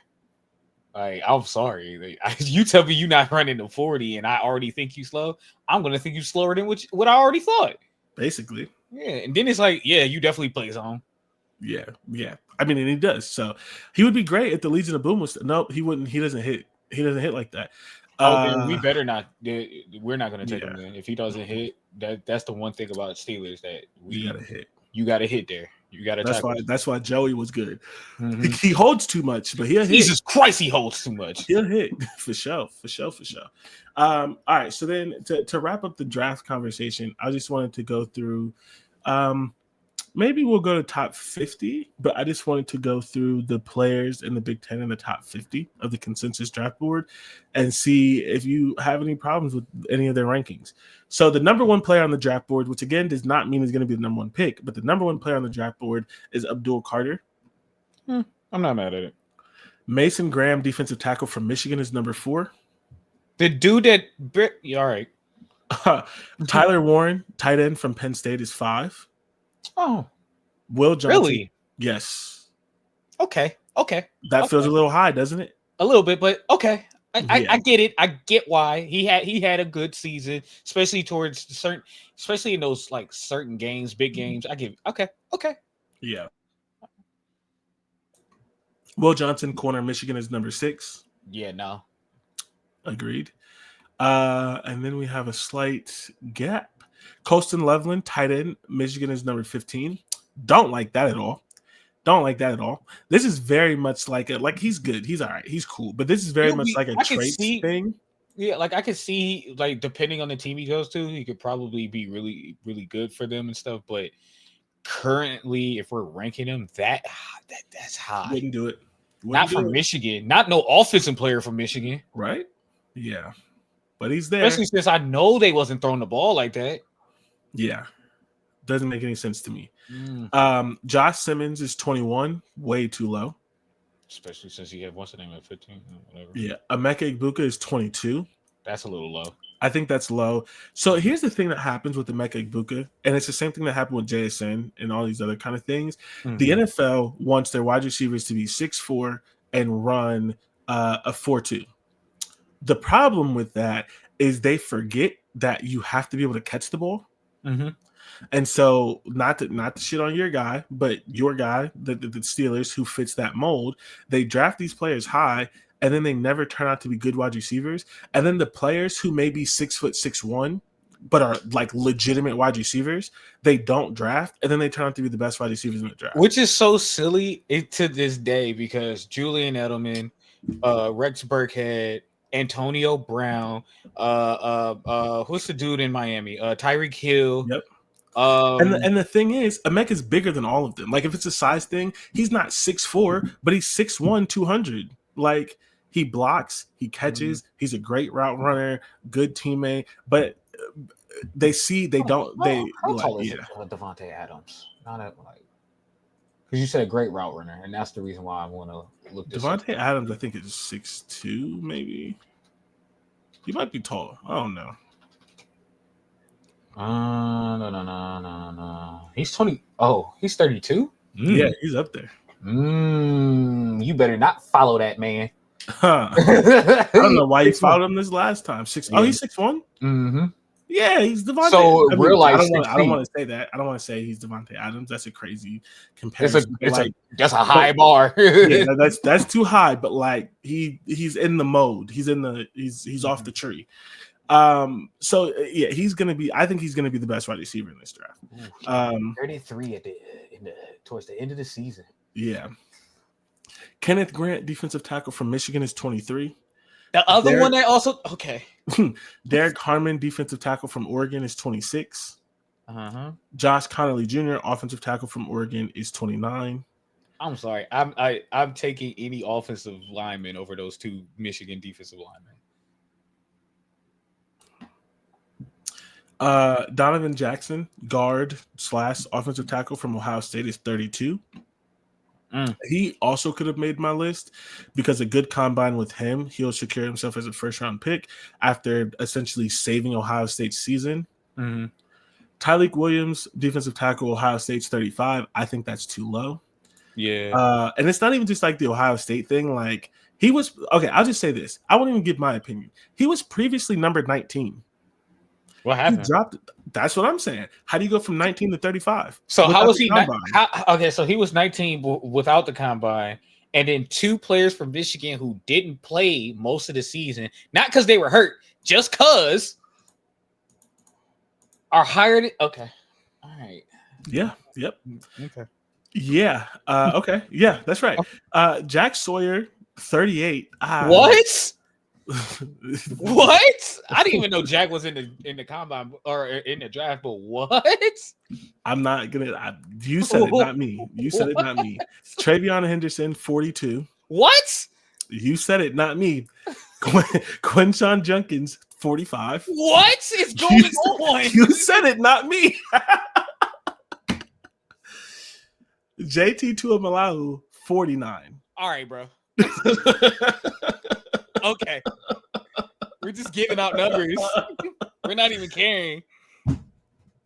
I'm sorry. You tell me you're not running the 40, and I already think you slow. I'm gonna think you slower than what I already thought. Basically. Yeah, and then it's like, yeah, you definitely play zone. Yeah. I mean, and he does. So he would be great if the Legion of Boom was. Nope, he wouldn't. He doesn't hit. He doesn't hit like that. Then we better not. We're not going to take him then. If he doesn't hit, that's the one thing about Steelers that you got to hit. You got to hit there. You got to. That's why Joey was good. Mm-hmm. He holds too much, but he'll hit. Jesus Christ, he holds too much. He'll hit for sure. All right, so then to wrap up the draft conversation, I just wanted to go through. Maybe we'll go to top 50, but I just wanted to go through the players in the Big Ten in the top 50 of the consensus draft board and see if you have any problems with any of their rankings. So the number one player on the draft board, which again does not mean he's going to be the number one pick, but the number one player on the draft board is Abdul Carter. I'm not mad at it. Mason Graham, defensive tackle from Michigan, is number 4. The dude that all right. Tyler Warren, tight end from Penn State, is 5. Oh, Will Johnson. Really? Yes. Okay. That feels a little high, doesn't it? A little bit, but okay. I get it. I get why he had a good season, especially especially in those like certain games, big games. I give okay. Yeah. Will Johnson, corner, Michigan, is number 6. Yeah, no. Agreed. And then we have a slight gap. Colston Loveland, tight end, Michigan, is number 15. Don't like that at all. This is very much like he's good. He's all right. He's cool. But this is very much like a traits thing. Yeah, like I could see, like depending on the team he goes to, he could probably be really, really good for them and stuff. But currently, if we're ranking him, that's high. Wouldn't do it. Not from Michigan. Not no offensive player from Michigan. Right? Yeah. But he's there. Especially since I know they wasn't throwing the ball like that. Yeah. Doesn't make any sense to me. Josh Simmons is 21, way too low. Especially since he had what's the name at 15, whatever. Yeah. Emeka Egbuka is 22. That's a little low. I think that's low. So here's the thing that happens with Emeka Egbuka, and it's the same thing that happened with JSN and all these other kind of things. Mm-hmm. The NFL wants their wide receivers to be 6'4" and run a 4.2. The problem with that is they forget that you have to be able to catch the ball. Mm-hmm. And so not to shit on your guy, but your guy, the Steelers, who fits that mold, they draft these players high, and then they never turn out to be good wide receivers. And then the players who may be 6'6'1", but are like legitimate wide receivers, they don't draft, and then they turn out to be the best wide receivers in the draft. Which is so silly to this day because Julian Edelman, Rex Burkhead, Antonio Brown, who's the dude in Miami? Tyreek Hill. Yep. And the thing is, Emeka is bigger than all of them. Like if it's a size thing, he's not 6'4", but he's 6'1", 200. Like he blocks, he catches, he's a great route runner, good teammate, but they don't. How tall is Devontae Adams? Not at like. Because you said a great route runner, and that's the reason why I want to look this Devontae Adams, I think, is 6'2", maybe. He might be tall. I don't know. No. He's 20. Oh, he's 32? Yeah, he's up there. You better not follow that man. Huh. I don't know why you followed him this last time. Oh, he's 6'1"? Mm-hmm. Yeah, he's Devontae. So real life, I don't want to say that. I don't want to say he's Devontae Adams. That's a crazy comparison. That's a high bar. Yeah, that's too high. But like he's in the mode. He's off the tree. So yeah, he's gonna be. I think he's gonna be the best wide receiver in this draft. 33 towards the end of the season. Yeah. Kenneth Grant, defensive tackle from Michigan, is 23. The other one that also Derek Harmon, defensive tackle from Oregon, is 26. Josh Connolly Jr., offensive tackle from Oregon, is 29. I'm sorry, I'm taking any offensive lineman over those two Michigan defensive linemen. Donovan Jackson, guard / offensive tackle from Ohio State, is 32. He also could have made my list because a good combine with him, he'll secure himself as a first-round pick after essentially saving Ohio State's season. Tyleik Williams, defensive tackle, Ohio State's 35. I think that's too low. Yeah. And it's not even just like the Ohio State thing. Like he was – okay, I'll just say this. I won't even give my opinion. He was previously numbered 19. What happened? He dropped it. That's what I'm saying. How do you go from 19 to 35? So how was he? Okay, so he was 19 without the combine, and then two players from Michigan who didn't play most of the season, not because they were hurt, just because are hired. Okay, all right. Yeah. Yep. Okay. Yeah. Okay. Yeah, that's right. Jack Sawyer, 38. What? What? I didn't even know Jack was in the combine or in the draft, but what? I'm not gonna. You said it, not me. You said it, not me. Travion Henderson, 42. What? You said it, not me. Quinshon Junkins, 45. What is going on? You said it, not me. JT Tuimalau, 49. All right, bro. Okay. We're just giving out numbers. We're not even caring.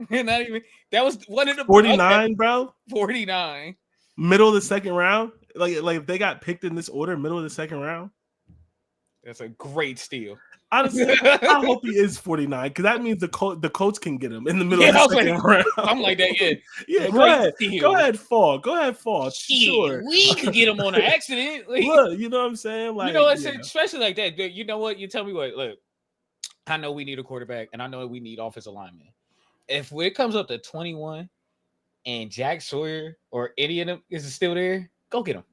We're not even. That was one of the 49, okay. Bro. 49. Middle of the second round. Like if they got picked in this order, middle of the second round. That's a great steal. Honestly, I hope he is 49 because that means the Colts can get him in the middle of the second round. I'm like that, yeah. Yeah, go ahead. Go ahead, fall. Sure. We could get him on an accident. Like, look, you know what I'm saying? Like, you know what, especially like that. You know what? You tell me what. Look, I know we need a quarterback, and I know we need offensive linemen. If it comes up to 21 and Jack Sawyer or any of them is still there, go get him.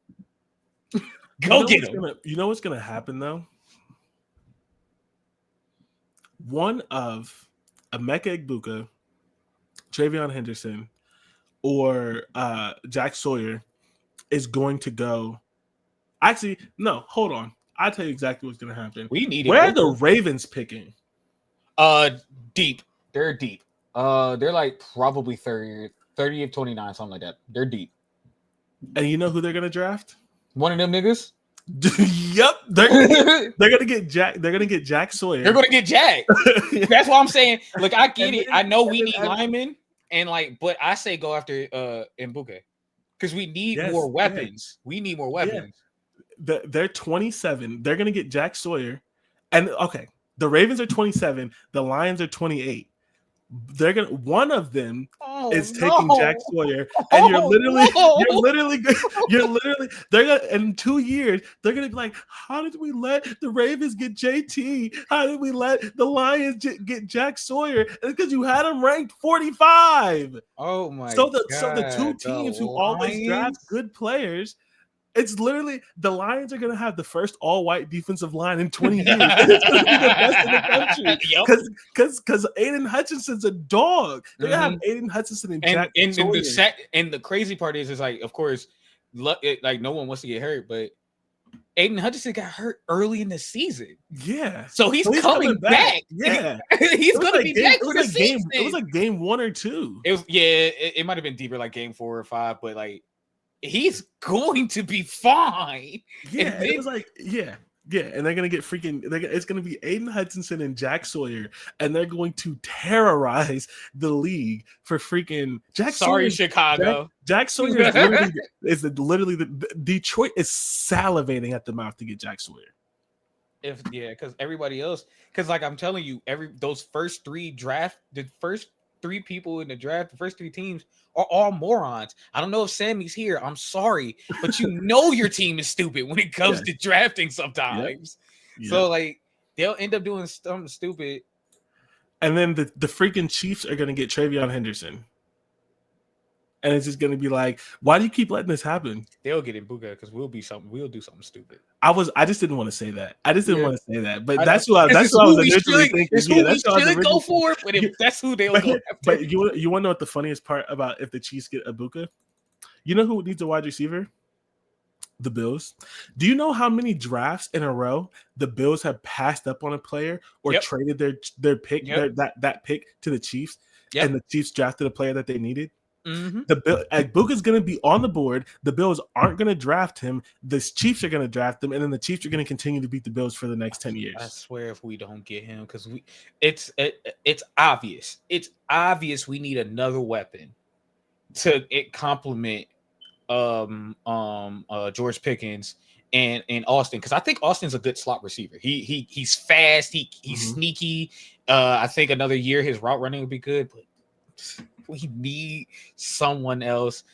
Get him. You know what's gonna happen though? One of Emeka Egbuka, Travion Henderson, or Jack Sawyer is going to go. Actually, no, hold on. I'll tell you exactly what's going to happen. We need Where are the Ravens picking? Deep. They're deep. They're like probably 30 of 29, something like that. They're deep. And you know who they're going to draft? One of them niggas. Yep, they're gonna get Jack. They're gonna get Jack Sawyer. They're gonna get Jack. That's what I'm saying. Look, I get it. I know we need linemen, and like, but I say go after Mbuke because we need more weapons. Yeah. We need more weapons. Yeah. They're 27. They're gonna get Jack Sawyer, and okay, the Ravens are 27. The Lions are 28. They're gonna. One of them is taking Jack Sawyer, and you're literally. They're gonna in 2 years. They're gonna be like, how did we let the Ravens get JT? How did we let the Lions get Jack Sawyer? It's because you had him ranked 45. Oh my! So the two teams who always draft good players. It's literally the Lions are going to have the first all-white defensive line in 20 years. It's going to be the best in the country because Aiden Hutchinson's a dog. They're going to have Aiden Hutchinson and Jack Sawyer. And the crazy part is like, of course, like no one wants to get hurt, but Aiden Hutchinson got hurt early in the season. Yeah. So he's coming back. Yeah. He's going to be back for the season. It was like game 1 or 2. It was, it might have been deeper, like game 4 or 5, but like he's going to be fine. Yeah, it was like, yeah, and they're gonna get it's gonna be Aiden Hutchinson and Jack Sawyer, and they're going to terrorize the league for freaking Jack. Sorry, Sawyer, Chicago. Jack Sawyer is literally the Detroit is salivating at the mouth to get Jack Sawyer. Because everybody else, because like I'm telling you, the first 3 people in the draft, the first 3 teams are all morons. I don't know if Sammy's here. I'm sorry, but you know your team is stupid when it comes to drafting sometimes. Yep. So like they'll end up doing something stupid. And then the freaking Chiefs are gonna get Travion Henderson. And it's just gonna be like, why do you keep letting this happen? They'll get Ibuka because we'll do something stupid. I just didn't want to say that. But that's what I was initially thinking. That's who should go for it, but if that's who they'll go after. But you want to know what the funniest part about if the Chiefs get Ibuka? You know who needs a wide receiver? The Bills. Do you know how many drafts in a row the Bills have passed up on a player or traded their pick, that pick to the Chiefs, and the Chiefs drafted a player that they needed? Mm-hmm. Ibuka's going to be on the board. The Bills aren't going to draft him. The Chiefs are going to draft him, and then the Chiefs are going to continue to beat the Bills for the next 10 years. I swear, if we don't get him, because it's obvious. It's obvious we need another weapon to complement George Pickens and Austin, because I think Austin's a good slot receiver. He's fast. He's sneaky. I think another year his route running would be good, but we need someone else.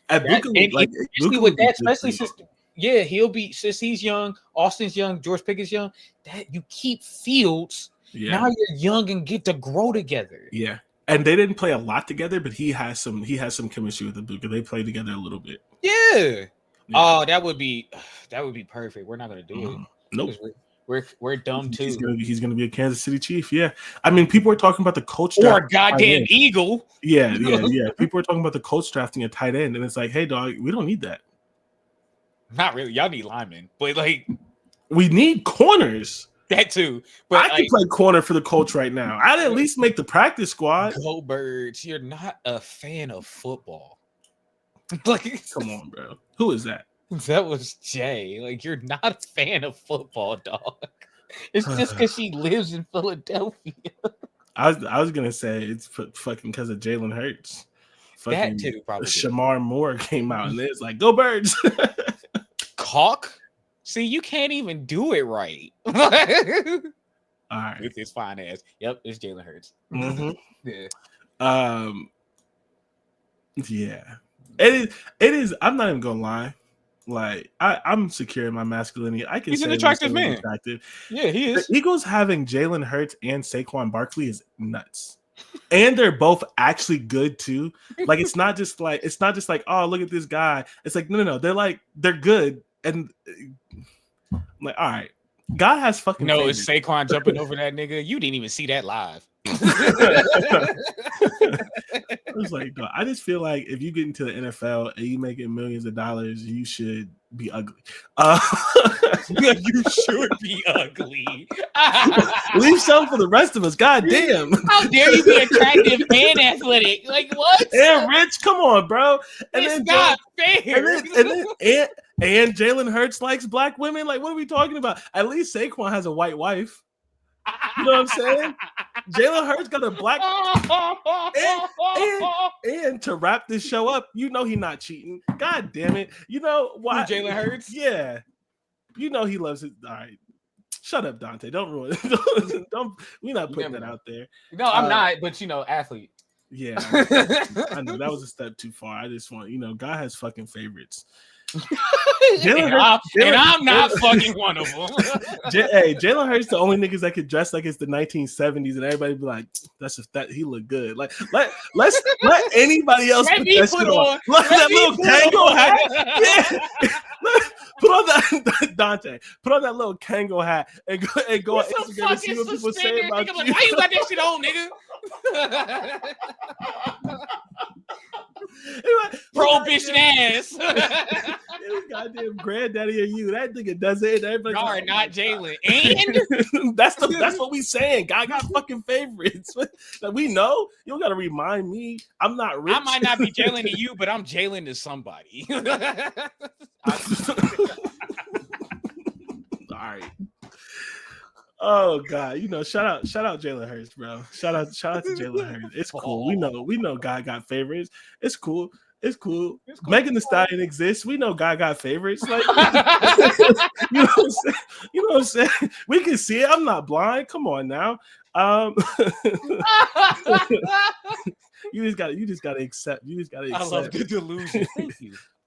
Especially since he'll be, since he's young, Austin's young, George Pickett's young. That you keep Fields. Yeah. Now you're young and get to grow together. Yeah, and they didn't play a lot together, but he has some chemistry with Ibuka. They play together a little bit. Yeah. Oh, that would be perfect. We're not gonna do it. Nope. We're dumb too. He's gonna be a Kansas City Chief. Yeah, I mean, people are talking about the coach or a goddamn Eagle. Yeah. People are talking about the coach drafting a tight end, and it's like, hey, dog, we don't need that. Not really. Y'all need linemen, but like, we need corners. That too. But I can play corner for the Colts right now. I'd at least make the practice squad. Go Birds! You're not a fan of football. Like, come on, bro. Who is that? That was Jay. Like, you're not a fan of football, dog. It's just because she lives in Philadelphia. I was gonna say it's fucking because of Jalen Hurts. That too, probably. Shamar Moore came out and it's like, go Birds. Cock. See, you can't even do it right. All right, with his fine ass. Yep, it's Jalen Hurts. Mm-hmm. Yeah. Yeah. It is. I'm not even gonna lie. Like, I'm secure in my masculinity. I can. He's say an attractive man. Attractive. Yeah, he is. The Eagles having Jalen Hurts and Saquon Barkley is nuts, and they're both actually good too. Like, it's not just like oh, look at this guy. It's like no. They're good, and I'm like, all right, God has fucking. No, it's Saquon jumping over that nigga. You didn't even see that live. I was like, no, I just feel like if you get into the NFL and you making millions of dollars, you should be ugly. You should be ugly. Leave some for the rest of us. God damn. How dare you be attractive and athletic? Like, what? And rich, come on, bro. And it's not fair. And Jalen Hurts likes black women. Like, what are we talking about? At least Saquon has a white wife. You know what I'm saying? Jalen Hurts got a black and to wrap this show up, you know he's not cheating. God damn it. You know why? Jalen Hurts? Yeah. You know he loves it. All right. Shut up, Dante. Don't ruin it. We're not putting that out there. No, I'm not, but athlete. Yeah. I know that was a step too far. I just want, God has fucking favorites. I'm not fucking one of them. Jalen Hurts the only niggas that could dress like it's the 1970s, and everybody be like, "That he look good." Like let anybody else put that shit on. Like that little Kango hat. Yeah. Put on that Dante. Put on that little Kango hat and go on Instagram and see what people say about you. Like, why you got that shit on, nigga? Prohibition ass. goddamn granddaddy of you. That nigga does it. Y'all are not Jalen. And that's what we saying. God got fucking favorites. Like, we know. You don't gotta remind me. I'm not rich. I might not be Jalen to you, but I'm Jalen to somebody. All right. Oh God, shout out Jalen Hurts, bro. Shout out to Jalen Hurts. It's cool. We know God got favorites. It's cool. Megan Thee Stallion exists. We know God got favorites. Like, you know what I'm saying? We can see it. I'm not blind. Come on now. You just gotta accept. I love the delusion.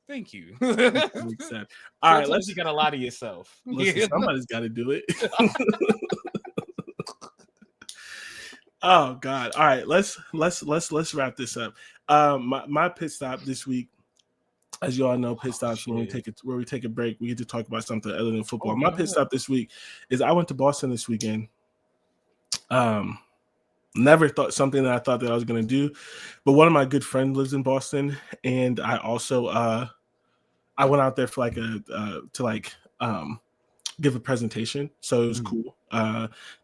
Thank you. Accept. All right, you gotta lie to yourself. Listen, somebody's got to do it. Oh God! All right, let's wrap this up. My pit stop this week, as you all know, pit stops when we take a break, we get to talk about something other than football. My pit stop this week is I went to Boston this weekend. Never thought something that I thought that I was going to do, but one of my good friends lives in Boston, and I also I went out there for give a presentation, so it was cool.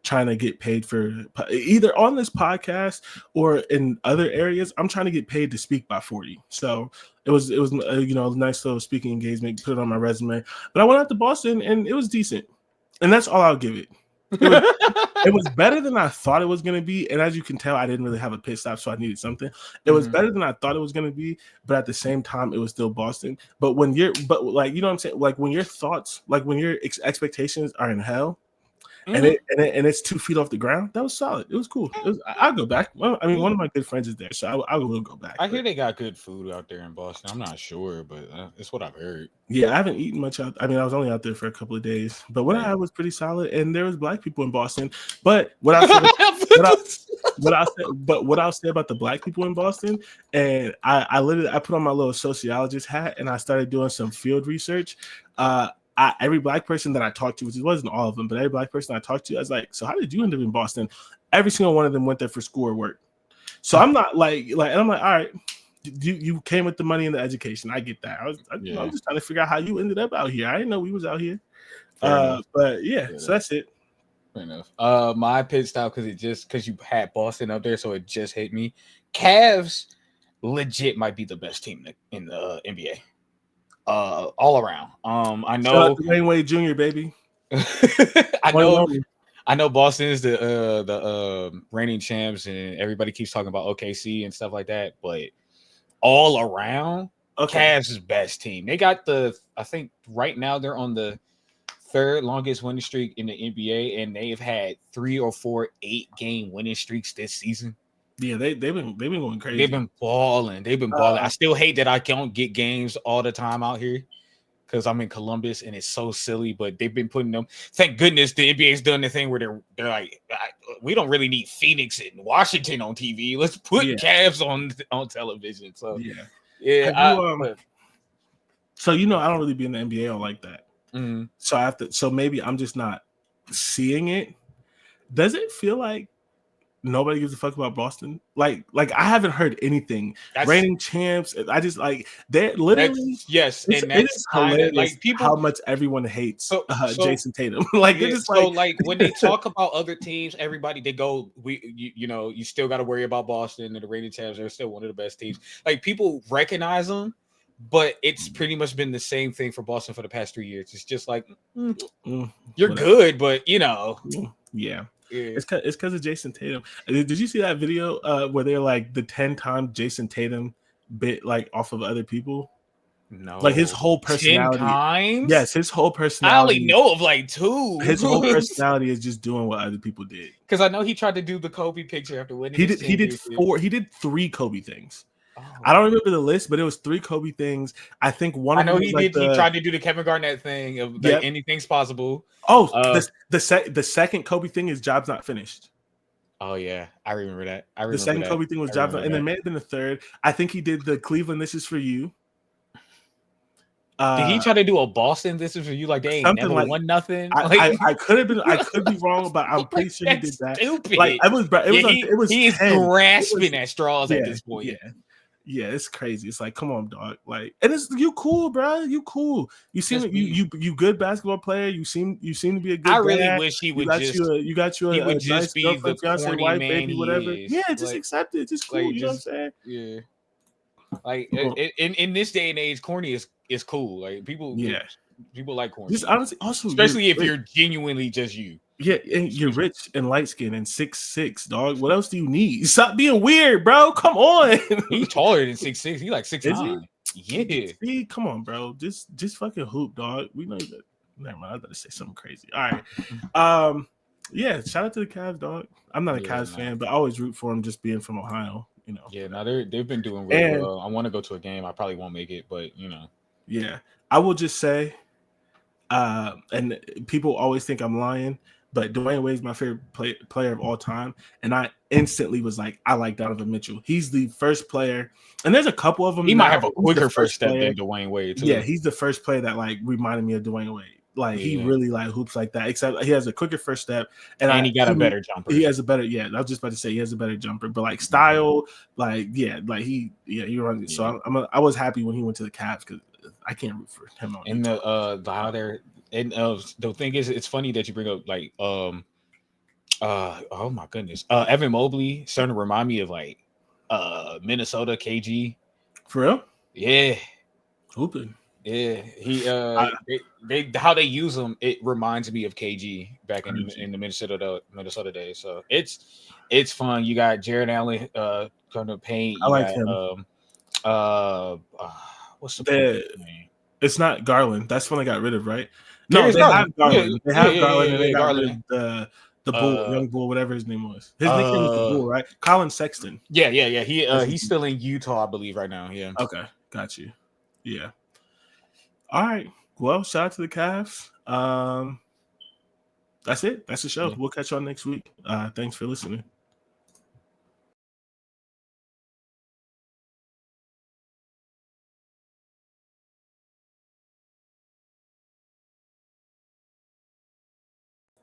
Trying to get paid for either on this podcast or in other areas. I'm trying to get paid to speak by 40. So it was a nice little speaking engagement. Put it on my resume. But I went out to Boston and it was decent, and that's all I'll give it. It was better than I thought it was going to be, and as you can tell, I didn't really have a pit stop, so I needed something. It was better than I thought it was going to be, but at the same time, it was still Boston. But you know what I'm saying? Like when your thoughts, like when your expectations are in hell, and it's 2 feet off the ground, that was solid. It was cool. I'll go back. Well, I mean, one of my good friends is there, so I will go back. I hear they got good food out there in Boston. I'm not sure, but it's what I've heard. Yeah, I haven't eaten much out. I mean, I was only out there for a couple of days, but what I had was pretty solid, and there was black people in Boston. But what I'll say about the black people in Boston, and I put on my little sociologist hat and I started doing some field research. Every black person that I talked to, which wasn't all of them, but every black person I talked to, I was like, so how did you end up in Boston? Every single one of them went there for school or work. So I'm not and I'm like, all right, you came with the money and the education. I get that. I'm just trying to figure out how you ended up out here. I didn't know we was out here. But yeah, so that's it. Fair enough. My pit stop, because you had Boston up there, so it just hit me. Cavs legit might be the best team in the NBA. All around. I know Dwayne Wade Jr., baby. I know Boston is the reigning champs, and everybody keeps talking about OKC and stuff like that. But all around, Cavs is best team. They got I think right now they're on the 3rd longest winning streak in the NBA, and they've had 3 or 4 8-game winning streaks this season. Yeah, they've been going crazy. They've been balling. I still hate that I don't get games all the time out here because I'm in Columbus and it's so silly. But they've been putting them. Thank goodness the NBA's done the thing where they're like, we don't really need Phoenix and Washington on TV. Let's put Cavs on television. So yeah. So I don't really be in the NBA all like that. Mm-hmm. So I have to. So maybe I'm just not seeing it. Does it feel like nobody gives a fuck about Boston? Like I haven't heard anything. Reigning champs. I just they're literally yes, and that's hilarious. Like people, how much everyone hates Jason Tatum. When they talk about other teams, everybody they go, you still got to worry about Boston and the reigning champs. They're still one of the best teams. Like people recognize them, but it's pretty much been the same thing for Boston for the past 3 years. It's just like you're good, but yeah. It's because of Jason Tatum. Did you see that video where they're like the 10 times Jason Tatum bit off of other people? No, his whole personality. 10 times? Yes, his whole personality. I only know of 2. His whole personality is just doing what other people did. Because I know he tried to do the Kobe picture after winning. He did 3 Kobe things. I don't remember the list, but it was 3 Kobe things. I think one. I know he did. He tried to do the Kevin Garnett thing of anything's possible. Oh, the second Kobe thing is job's not finished. Oh yeah, I remember that. The second Kobe thing was jobs not, and there may have been a third. I think he did the Cleveland "This Is For You." Did he try to do a Boston "This Is For You" like they ain't never won nothing? I could be wrong, but I'm pretty sure he did that. Stupid. It was he's grasping at straws at this point. Yeah. Yeah, it's crazy. It's like, come on, dog. Like, and it's you cool, bro. You cool. You seem like you good basketball player. You seem to be a good I really dad. wish he You would got just a nice be the girlfriend, fiance, corny wife, man baby, whatever. he is. Yeah, just accept it. Just cool. Like, You know what I'm saying? yeah. Like Well, in this day and age, corny is cool. Like people like corny. Just honestly, also especially if you're genuinely just you. Yeah, and you're rich and light skinned and 6'6", dog. What else do you need? Stop being weird, bro. Come on. He's taller than 6'6". He like 6'9". Yeah. See, come on, bro. Just fucking hoop, dog. We know that. Never mind. I was about to say something crazy. All right. Yeah. Shout out to the Cavs, dog. I'm not a Cavs fan, but I always root for them just being from Ohio. You know. Yeah. Now they've been doing really well. I want to go to a game. I probably won't make it, but you know. Yeah. I will just say, and people always think I'm lying, but Dwayne Wade's my favorite player of all time. And I instantly was like, I like Donovan Mitchell. He's the first player. And there's a couple of them. He might have a quicker first step than Dwayne Wade, too. Yeah, he's the first player that like reminded me of Dwayne Wade. Like he really like hoops like that, except he has a quicker first step. And he got a better jumper. He has a better, I was just about to say he has a better jumper, but like style, he runs. So I was happy when he went to the Cavs because I can't root for him on. And the thing is, it's funny that you bring up like oh my goodness, Evan Mobley starting to remind me of like Minnesota KG. For real? Yeah, hooping. Yeah, he they how they use him. It reminds me of KG back in the Minnesota days. So it's fun. You got Jared Allen coming to paint. I like him. What's the name? It's not Garland. That's when they got rid of, right? No, they have Garland. They have Garland, and they got rid of the Bull, young Bull, whatever his name was. His nickname was the Bull, right? Colin Sexton. Yeah. He's still in Utah, I believe, right now. Yeah. Okay, got you. Yeah. All right. Well, shout out to the Cavs. That's it. That's the show. Yeah. We'll catch y'all next week. Thanks for listening.